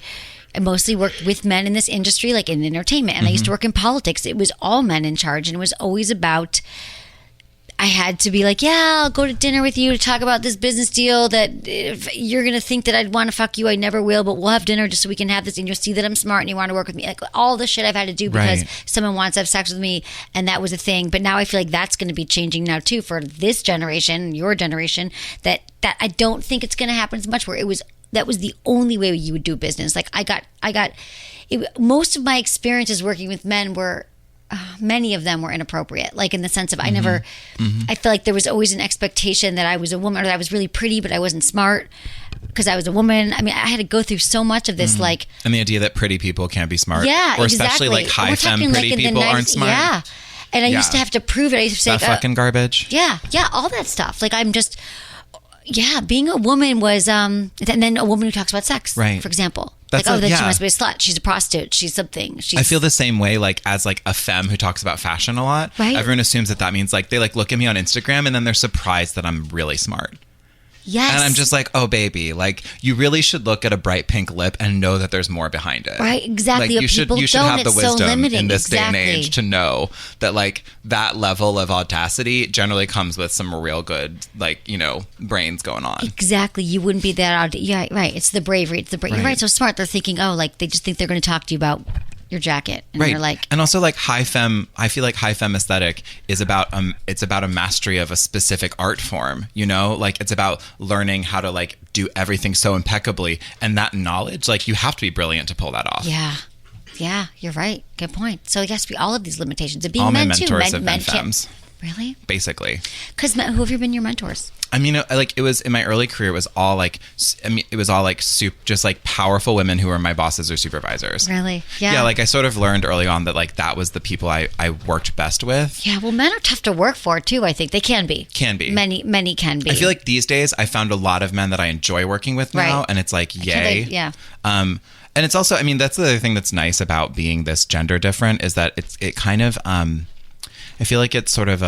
I mostly worked with men in this industry, like in entertainment, and I used to work in politics. It was all men in charge, and it was always about. I had to be like, I'll go to dinner with you to talk about this business deal that if you're going to think that I'd want to fuck you, I never will, but we'll have dinner just so we can have this and you'll see that I'm smart and you want to work with me. Like, all the shit I've had to do because someone wants to have sex with me, and that was a thing. But now I feel like that's going to be changing now too for this generation, your generation, that I don't think it's going to happen as much, where that was the only way you would do business. Like, most of my experiences working with men were, many of them were inappropriate, like in the sense of I feel like there was always an expectation that I was a woman, or that I was really pretty but I wasn't smart because I was a woman. I mean, I had to go through so much of this, like, and the idea that pretty people can't be smart, or especially like high femme pretty people aren't smart. And I used to have to prove it. I used to say that fucking garbage. All that stuff. Like, I'm just being a woman was and then a woman who talks about sex, for example. That's she must be a slut. She's a prostitute. She's something. I feel the same way, like, as like a femme who talks about fashion a lot. Right. Everyone assumes that means like they like look at me on Instagram and then they're surprised that I'm really smart. Yes. And I'm just like, oh, baby, like, you really should look at a bright pink lip and know that there's more behind it. Right, exactly. Like, you should have the wisdom in this day and exactly. age to know that, like, that level of audacity generally comes with some real good, like, brains going on. Exactly. You wouldn't be that right. It's the bravery. You're right. So smart. They're thinking, like, they just think they're going to talk to you about your jacket, and you're like, and also like high femme. I feel like high femme aesthetic is about it's about a mastery of a specific art form. Like, it's about learning how to like do everything so impeccably, and that knowledge, like, you have to be brilliant to pull that off. Yeah, you're right. Good point. So yes, we all have these limitations of being all men my too. Mentors have been femmes. Really? Basically. Because who have you been your mentors? I mean, like, it was in my early career, it was all like just like powerful women who were my bosses or supervisors. Really? Yeah. Yeah. Like, I sort of learned early on that, like, that was the people I worked best with. Yeah. Well, men are tough to work for too. I think they can be. Many can be. I feel like these days I found a lot of men that I enjoy working with now, and it's like, yay. Yeah. And it's also, I mean, that's the other thing that's nice about being this gender different is that it kind of, I feel like it's sort of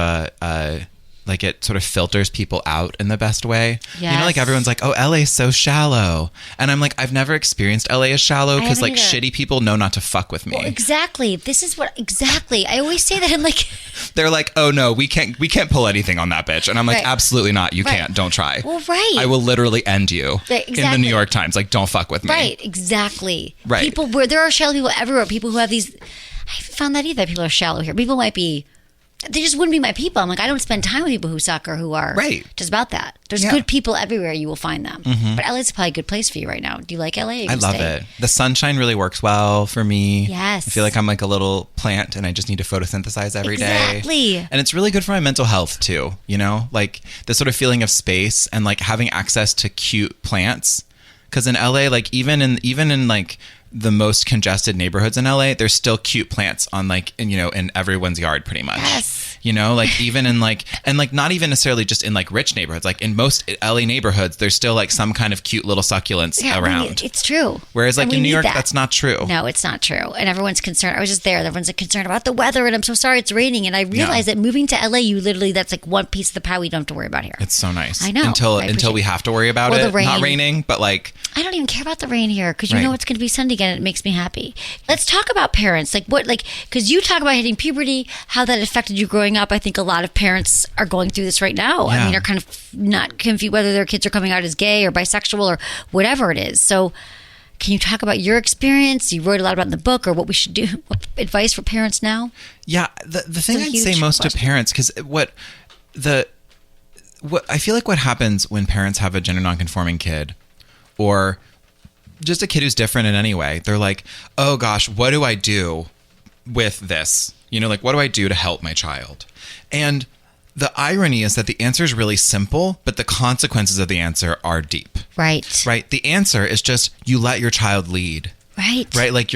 like it sort of filters people out in the best way. Yes. Like, everyone's like, oh, LA's so shallow. And I'm like, I've never experienced LA as shallow because, like, shitty people know not to fuck with me. Well, exactly. This is what, exactly. I always say that. I'm like, they're like, oh no, we can't pull anything on that bitch. And I'm like, absolutely not. You can't. Don't try. Well, right. I will literally end you exactly. in the New York Times. Like, don't fuck with me. Right. Exactly. Right. There are shallow people everywhere. People who have these, I haven't found that either. People are shallow here. People might be they just wouldn't be my people. I'm like, I don't spend time with people who suck or who are just about that. There's good people everywhere. You will find them. But LA's probably a good place for you right now. Do you like LA? I love it. The sunshine really works well for me. Yes. I feel like I'm like a little plant and I just need to photosynthesize every day. Exactly. And it's really good for my mental health too, you know? Like the sort of feeling of space and like having access to cute plants. Because in LA, like even in like the most congested neighborhoods in LA, there's still cute plants on like, in everyone's yard pretty much. Yes. You know, like even in like, and like not even necessarily just in like rich neighborhoods, like in most LA neighborhoods, there's still like some kind of cute little succulents around. It's true. Whereas like in New York, that's not true. No, it's not true. And everyone's concerned. I was just there. Everyone's concerned about the weather and I'm so sorry it's raining. And I realized that moving to LA, that's like one piece of the pie we don't have to worry about here. It's so nice. I know. Until we have to worry about it not raining, but like. I don't even care about the rain here because you know it's going to be sunny again and it makes me happy. Let's talk about parents. Because you talk about hitting puberty, how that affected you growing up. I think a lot of parents are going through this right now. Yeah. I mean, are kind of not confused whether their kids are coming out as gay or bisexual or whatever it is. So can you talk about your experience? You wrote a lot about it in the book, or what we should do, what advice for parents now? Yeah. The thing I'd say most to parents, because what I feel like what happens when parents have a gender nonconforming kid or just a kid who's different in any way, they're like, oh gosh, what do I do with this? Like what do I do to help my child? And the irony is that the answer is really simple, but the consequences of the answer are deep. Right. Right. The answer is just you let your child lead. Right. Right. Like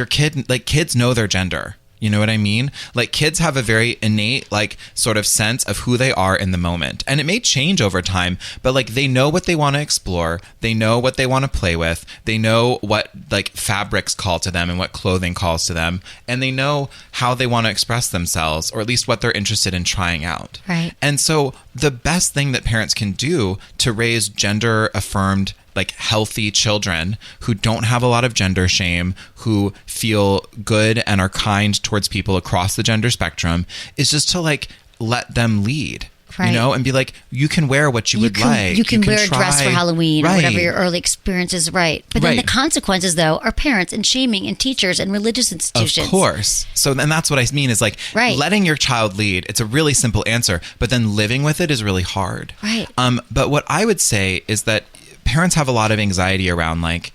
kids know their gender. You know what I mean? Like kids have a very innate, like sort of sense of who they are in the moment. And it may change over time, but like they know what they want to explore. They know what they want to play with. They know what like fabrics call to them and what clothing calls to them. And they know how they want to express themselves, or at least what they're interested in trying out. Right. And so the best thing that parents can do to raise gender affirmed, like healthy children who don't have a lot of gender shame, who feel good and are kind towards people across the gender spectrum, is just to like let them lead. Right. And be like, you can wear what you would like. You can wear a dress for Halloween or whatever your early experience is, right. But then the consequences, though, are parents and shaming and teachers and religious institutions. Of course. So then that's what I mean is like letting your child lead. It's a really simple answer, but then living with it is really hard. Right. But what I would say is that parents have a lot of anxiety around like,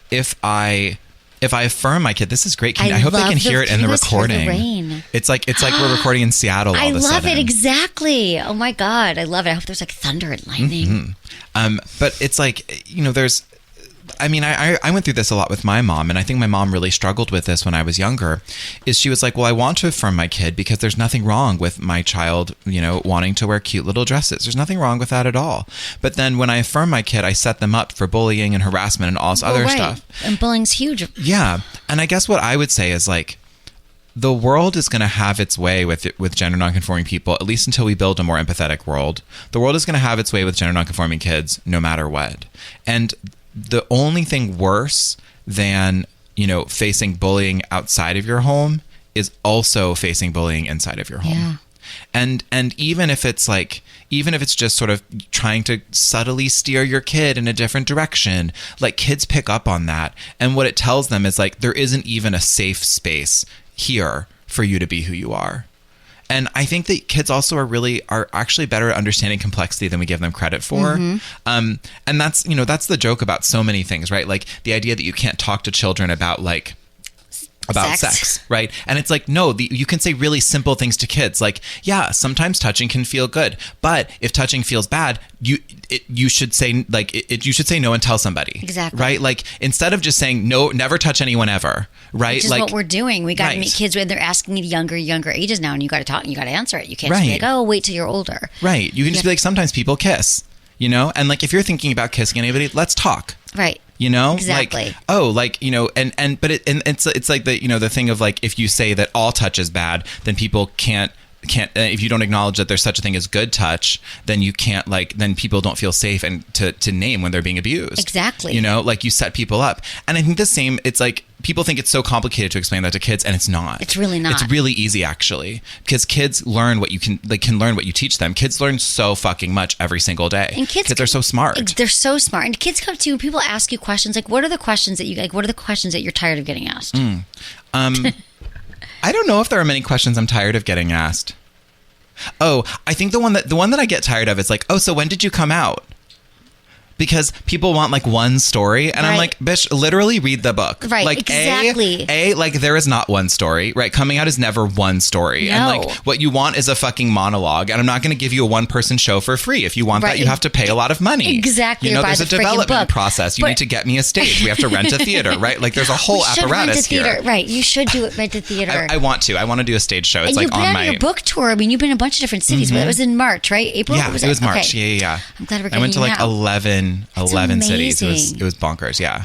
if I affirm my kid, this is great. I hope they can hear it in the recording. It's like we're recording in Seattle all of a sudden. I love it, exactly. Oh my God, I love it. I hope there's like thunder and lightning. But it's like, I went through this a lot with my mom, and I think my mom really struggled with this when I was younger, is she was like, well, I want to affirm my kid because there's nothing wrong with my child, wanting to wear cute little dresses. There's nothing wrong with that at all. But then when I affirm my kid, I set them up for bullying and harassment and all this other stuff. And bullying's huge. Yeah. And I guess what I would say is like, the world is going to have its way with gender nonconforming people, at least until we build a more empathetic world. The world is going to have its way with gender nonconforming kids, no matter what. And the only thing worse than, facing bullying outside of your home is also facing bullying inside of your home. Yeah. And even if it's just sort of trying to subtly steer your kid in a different direction, like kids pick up on that. And what it tells them is like, there isn't even a safe space here for you to be who you are. And I think that kids also are actually better at understanding complexity than we give them credit for. And that's the joke about so many things, right? Like the idea that you can't talk to children about sex, right? And it's like, no, you can say really simple things to kids. Like, yeah, sometimes touching can feel good, but if touching feels bad, you should say no and tell somebody. Exactly. Right? Like instead of just saying no, never touch anyone ever. Right? Which is what we're doing. We got to meet kids when they're asking at younger ages now, and you got to talk and you got to answer it. You can't just be like, oh, wait till you're older. Right. You can just be like, sometimes people kiss, and like if you're thinking about kissing anybody, let's talk. Right. Exactly. Like, it's like the thing of like, if you say that all touch is bad, then people can't if you don't acknowledge that there's such a thing as good touch, then you can't then people don't feel safe and to name when they're being abused. Exactly. Like you set people up. And I think it's like people think it's so complicated to explain that to kids, and it's not. It's really not. It's really easy actually, because kids learn what you can learn what you teach them. Kids learn so fucking much every single day. And kids are so smart. They're so smart. And kids come to you, people ask you questions like, what are the questions that you're tired of getting asked? I don't know if there are many questions I'm tired of getting asked. Oh, I think the one that I get tired of is like, oh, so when did you come out? Because people want like one story, and I'm like, bitch, literally read the book. Right, like, exactly. Like there is not one story, right? Coming out is never one story. No. And like what you want is a fucking monologue, and I'm not going to give you a one-person show for free. If you want that, you have to pay a lot of money. Exactly. You know, there's a development book. process. You need to get me a stage. We have to rent a theater, right? Like there's a whole apparatus here. Right. You should do it, rent a theater. I want to. I want to do a stage show. It's and like you've been on on my your book tour. I mean, you've been in a bunch of different cities. But it was in March, right? April? Yeah, it was March. Okay. Yeah. I'm glad we're getting I went to like now. 11 cities. amazing. It was bonkers. Yeah.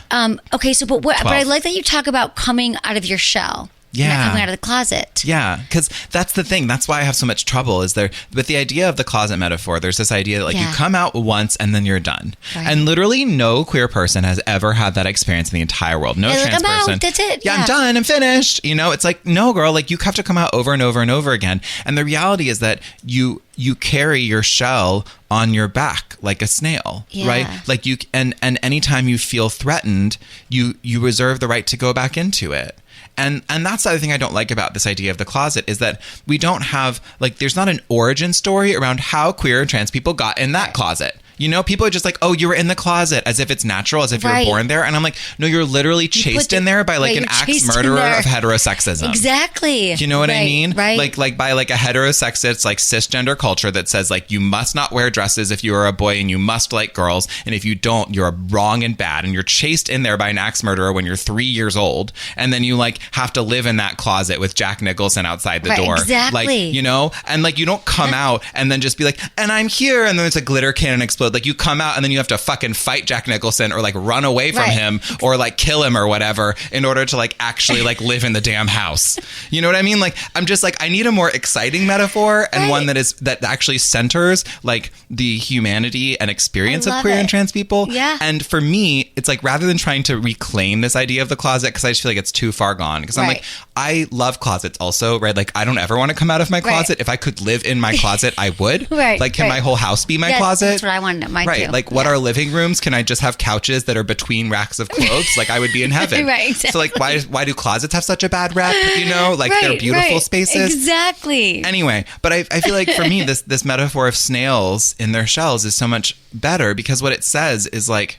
Okay, so but I 12. like that you talk about coming out of your shell. Yeah. Not coming out of the closet. Yeah, because that's the thing. That's why I have so much trouble is there with the idea of the closet metaphor. There's this idea that like you come out once and then you're done. Right. And literally no queer person has ever had that experience in the entire world. No trans I'm person. out, that's it. Yeah, I'm done. I'm finished. You know, it's like, no, girl, like you have to come out over and over and over again. And the reality is that you carry your shell on your back like a snail, right? Like you and anytime you feel threatened, you reserve the right to go back into it. And that's the other thing I don't like about this idea of the closet is that we don't have, like, there's not an origin story around how queer and trans people got in that closet. You know, people are just like, oh, you were in the closet, as if it's natural, as if you were born there. And I'm like, no, you're literally chased in there by like an axe murderer of heterosexism. Exactly. Do you know what I mean? Right. Like by like a heterosexist, like cisgender culture that says like you must not wear dresses if you are a boy and you must like girls. And if you don't, you're wrong and bad. And you're chased in there by an axe murderer when you're 3 years old. And then you like have to live in that closet with Jack Nicholson outside the door. Exactly. Like, you know, and like you don't come out and then just be like, and I'm here. And then it's a glitter cannon explode. Like you come out and then you have to fucking fight Jack Nicholson or like run away from him or like kill him or whatever in order to like actually like live in the damn house. You know what I mean? Like I'm just like, I need a more exciting metaphor and one that actually centers like the humanity and experience of queer and trans people. Yeah. And for me, it's like rather than trying to reclaim this idea of the closet, because I just feel like it's too far gone. Because I'm like, I love closets also, right? Like I don't ever want to come out of my closet. If I could live in my closet, I would. Like can my whole house be my closet? That's what I wanted. Mine too. Like what are living rooms? Can I just have couches that are between racks of clothes? Like I would be in heaven. Exactly. So like why do closets have such a bad rep? You know, like they're beautiful spaces. Exactly. Anyway, but I feel like for me this metaphor of snails in their shells is so much better because what it says is like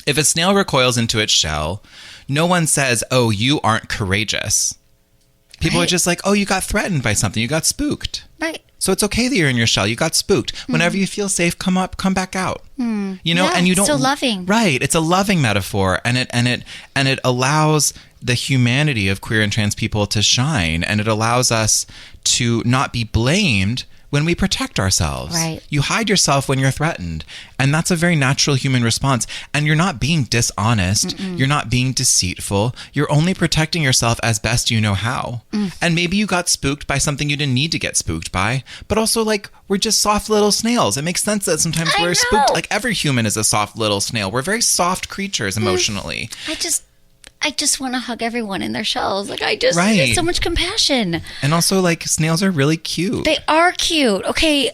if a snail recoils into its shell, no one says, "Oh, you aren't courageous." People are just like, "Oh, you got threatened by something. You got spooked." Right. So it's okay that you're in your shell. You got spooked. Whenever you feel safe, come back out. You know, and you don't. So loving. Right. It's a loving metaphor, and it allows the humanity of queer and trans people to shine, and it allows us to not be blamed when we protect ourselves. Right. You hide yourself when you're threatened, and that's a very natural human response. And you're not being dishonest. You're not being deceitful. You're only protecting yourself as best you know how. And maybe you got spooked by something you didn't need to get spooked by, but also like we're just soft little snails. It makes sense that sometimes we're spooked. Like every human is a soft little snail. We're very soft creatures emotionally. I just want to hug everyone in their shells. Like, I have so much compassion. And also, like, snails are really cute. They are cute. Okay.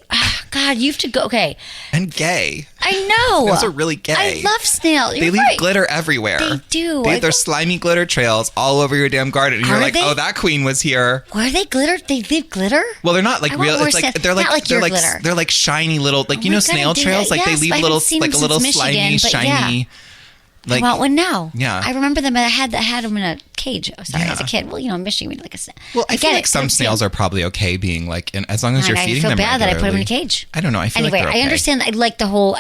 God, you have to go. Okay. And gay. I know. Snails are really gay. I love snails. They leave glitter everywhere. They do. They have their slimy glitter trails all over your damn garden. And you're like, oh, that queen was here. Were they glitter? They leave glitter? Well, they're not like real. It's like they're like shiny little, like, you know, snail trails. Like they leave little, like a little slimy, shiny. Like, I want one now. Yeah. I remember them. I had them in a cage. Oh, sorry, as a kid. Well, you know, Michigan, like a snail. Well, I feel like some snails are probably okay being like, as long as you're feeding them. I feel bad that I put them in a regularly. cage. I don't know. I feel like they're okay. I understand. I like the whole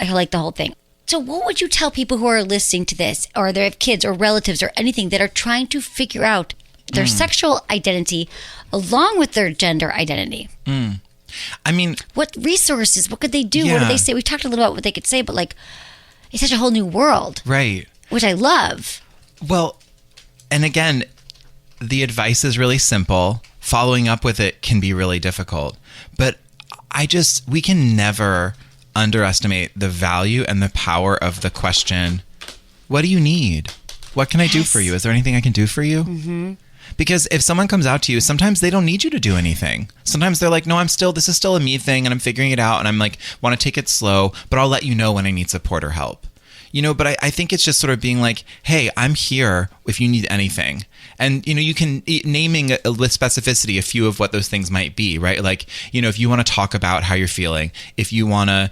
thing. So what would you tell people who are listening to this, or they have kids or relatives or anything that are trying to figure out their sexual identity along with their gender identity? I mean, what resources? What could they do? What do they say? We talked a little about what they could say, but like, it's such a whole new world. Right. Which I love. Well, and again, the advice is really simple. Following up with it can be really difficult. But we can never underestimate the value and the power of the question, what do you need? What can I do for you? Is there anything I can do for you? Mm-hmm. Because if someone comes out to you, sometimes they don't need you to do anything. Sometimes they're like, no, this is still a me thing and I'm figuring it out and I'm like, want to take it slow, but I'll let you know when I need support or help. but I think it's just sort of being like, hey, I'm here if you need anything. And, you can naming with specificity a few of what those things might be, right? Like, if you want to talk about how you're feeling, if you want to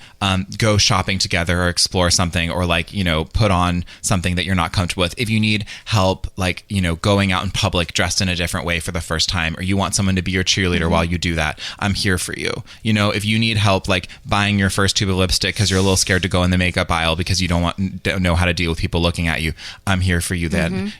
go shopping together or explore something, or like, put on something that you're not comfortable with, if you need help, like, going out in public dressed in a different way for the first time, or you want someone to be your cheerleader while you do that, I'm here for you. If you need help, like buying your first tube of lipstick because you're a little scared to go in the makeup aisle because you don't know how to deal with people looking at you, I'm here for you then.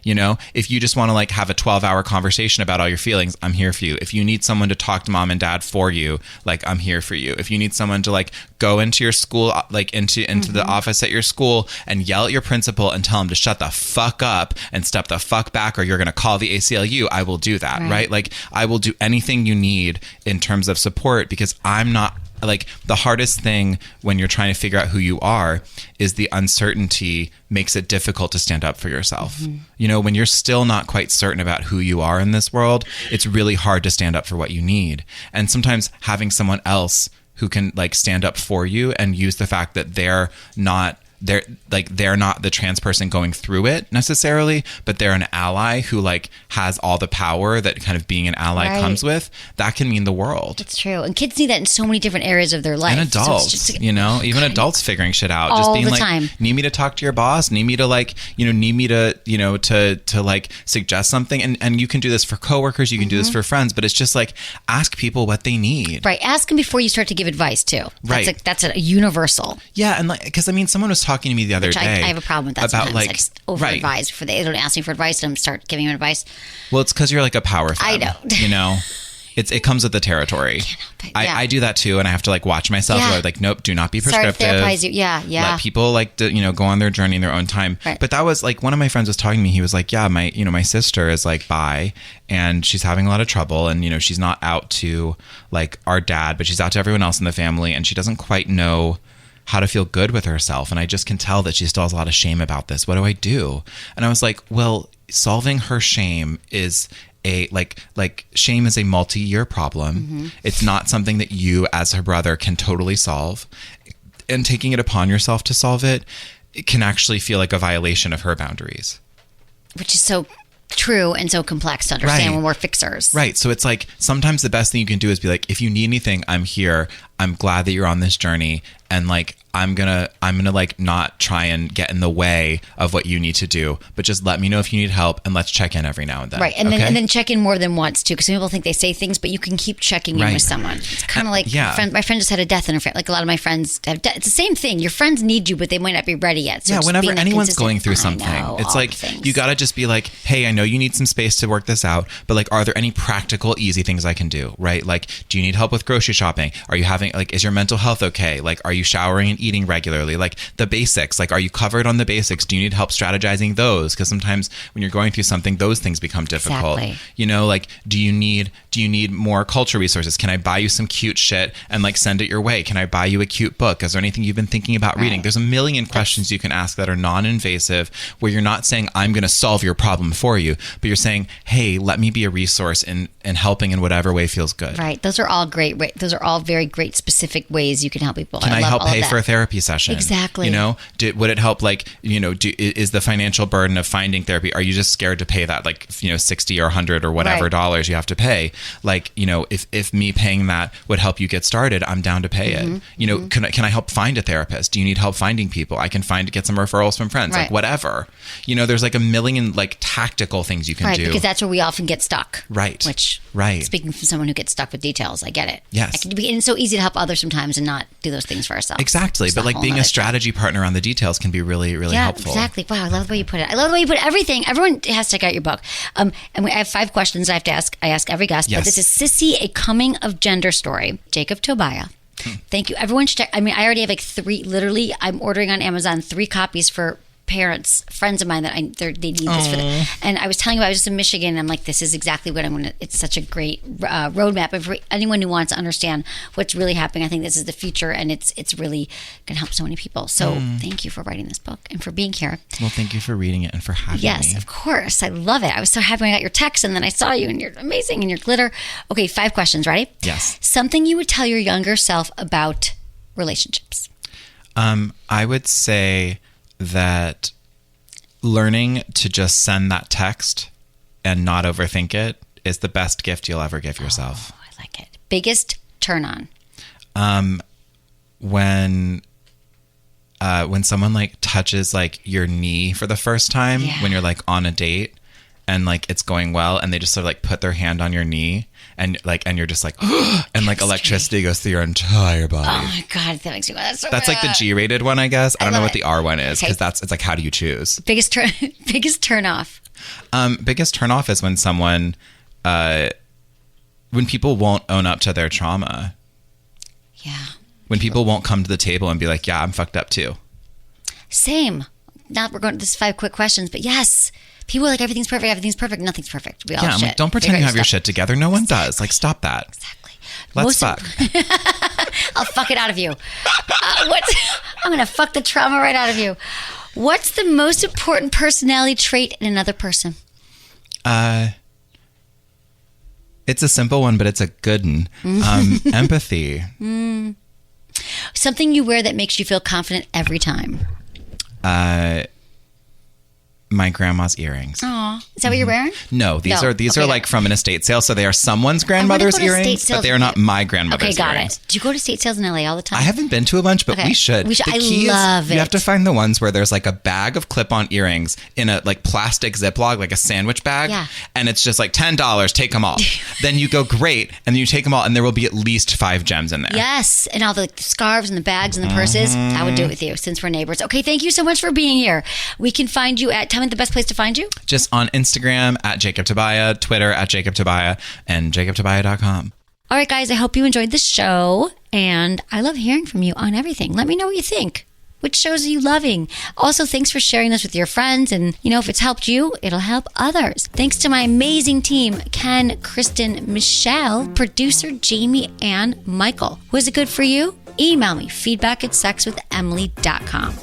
If you just want to like have a 12-hour conversation about all your feelings, I'm here for you. If you need someone to talk to mom and dad for you, like, I'm here for you. If you need someone to like go into your school, like into the office at your school and yell at your principal and tell him to shut the fuck up and step the fuck back, or you're going to call the ACLU, I will do that, right? Like, I will do anything you need in terms of support, because I'm not, like, the hardest thing when you're trying to figure out who you are is the uncertainty makes it difficult to stand up for yourself. When you're still not quite certain about who you are in this world, it's really hard to stand up for what you need. And sometimes having someone else who can like stand up for you and use the fact that they're not the trans person going through it necessarily, but they're an ally who like has all the power that kind of being an ally comes with, that can mean the world. It's true. And kids need that in so many different areas of their life. And adults, so even adults figuring shit out. All just being the like, time. Need me to talk to your boss, need me to like, need me to, to like suggest something. And you can do this for coworkers, you can do this for friends, but it's just like, ask people what they need. Right. Ask them before you start to give advice too. That's a universal. Yeah. And like, because I mean, someone was talking to me the other day. I have a problem with that about sometimes. Like, I just over-advise before they don't ask me for advice, and I'm start giving them advice. Well, it's because you're like a power fan. I know. It comes with the territory. I do that too, and I have to like watch myself. Yeah. Like, nope, do not be prescriptive. Start therapize you. Yeah. Let people like go on their journey in their own time. Right. But that was like, one of my friends was talking to me. He was like, yeah, my sister is like bi, and she's having a lot of trouble, and she's not out to like our dad, but she's out to everyone else in the family, and she doesn't quite know how to feel good with herself. And I just can tell that she still has a lot of shame about this. What do I do? And I was like, well, solving her shame is shame is a multi-year problem. It's not something that you as her brother can totally solve. And taking it upon yourself to solve it can actually feel like a violation of her boundaries. Which is so true and so complex to understand when we're fixers. Right. So it's like, sometimes the best thing you can do is be like, if you need anything, I'm here. I'm glad that you're on this journey, and like, I'm gonna like not try and get in the way of what you need to do, but just let me know if you need help, and let's check in every now and then. Right. And then check in more than once too, because some people think they say things, but you can keep checking in with someone. It's kind of like my friend just had a death in her family. Like, a lot of my friends have death. It's the same thing. Your friends need you, but they might not be ready yet. So whenever anyone's going through something, it's like, you got to just be like, hey, I know you need some space to work this out, but like, are there any practical, easy things I can do? Right? Like, do you need help with grocery shopping? Are you having like, is your mental health okay? Like, are you showering and eating regularly? Like, the basics, like, are you covered on the basics? Do you need help strategizing those? Because sometimes when you're going through something, those things become difficult. Exactly. Like, do you need more culture resources? Can I buy you some cute shit and like send it your way? Can I buy you a cute book? Is there anything you've been thinking about reading? There's a million questions you can ask that are non-invasive, where you're not saying, I'm going to solve your problem for you, but you're saying, hey, let me be a resource in helping in whatever way feels good. Right. Those are all great. Those are all very great specific ways you can help people. Can I help pay for a therapy session? Exactly. Would it help? Like, is the financial burden of finding therapy? Are you just scared to pay that, like, $60 or $100 or whatever dollars you have to pay? Like, if me paying that would help you get started, I'm down to pay it. Can I help find a therapist? Do you need help finding people? I can get some referrals from friends, like whatever. There's like a million like tactical things you can do. Because that's where we often get stuck. Right. Speaking from someone who gets stuck with details, I get it. Yes. And it's so easy to help others sometimes and not do those things for ourselves. Exactly. But like, being a strategy partner on the details can be really, really helpful. Exactly. Wow, I love the way you put it. I love the way you put everything. Everyone has to check out your book. And I have 5 questions I have to ask. I ask every guest. Yes. But this is Sissy, a coming of gender story. Jacob Tobia. Thank you. Everyone should check. I mean, I already have like 3. Literally, I'm ordering on Amazon 3 copies for parents, friends of mine that they need this for them. And I was telling you, I was just in Michigan, and I'm like, this is exactly what I'm going to, it's such a great roadmap. And for anyone who wants to understand what's really happening, I think this is the future, and it's really going to help so many people. So thank you for writing this book and for being here. Well, thank you for reading it and for having me. Yes, of course. I love it. I was so happy when I got your text, and then I saw you, and you're amazing, and your glitter. Okay, 5 questions. Ready? Yes. Something you would tell your younger self about relationships. I would say, that learning to just send that text and not overthink it is the best gift you'll ever give yourself. Oh, I like it. Biggest turn on. When someone like touches like your knee for the first time when you're like on a date and like it's going well and they just sort of like put their hand on your knee and you're just like and like electricity goes through your entire body. Oh my God, that makes me that's like the G-rated one, I guess. I don't know what the R one is because it's like, how do you choose? Biggest turn off. Biggest turn off is when someone when people won't own up to their trauma. Yeah. When people won't come to the table and be like, yeah, I'm fucked up too. Same. Now we're going to this 5 quick questions, but yes, people are like, everything's perfect. Nothing's perfect. We all I'm shit. like, don't pretend you have your shit together. No one does. Like, stop that. Exactly. Let's fuck. I'll fuck it out of you. I'm going to fuck the trauma right out of you. What's the most important personality trait in another person? It's a simple one, but it's a good one. Empathy. Something you wear that makes you feel confident every time. My grandma's earrings. Aw. Is that what you're wearing? No, these are like from an estate sale, so they are someone's grandmother's earrings, but they are not my grandmother's got earrings. it. Do you go to estate sales in LA all the time? I haven't been to a bunch, but we should. The key love is it. You have to find the ones where there's like a bag of clip-on earrings in a like plastic Ziploc, like a sandwich bag, and it's just like $10, take them all. Then you go, great, and then you take them all, and there will be at least 5 gems in there. Yes, and all the scarves and the bags and the purses. I would do it with you since we're neighbors. Okay, thank you so much for being here. We can find you tell me the best place to find you. Just on Instagram at Jacob Tobia, Twitter at Jacob Tobia, and jacobtobia.com. All right, guys, I hope you enjoyed the show. And I love hearing from you on everything. Let me know what you think. Which shows are you loving? Also, thanks for sharing this with your friends. And, if it's helped you, it'll help others. Thanks to my amazing team, Ken, Kristen, Michelle, producer Jamie, and Michael. Was it good for you? Email me, feedback@sexwithemily.com.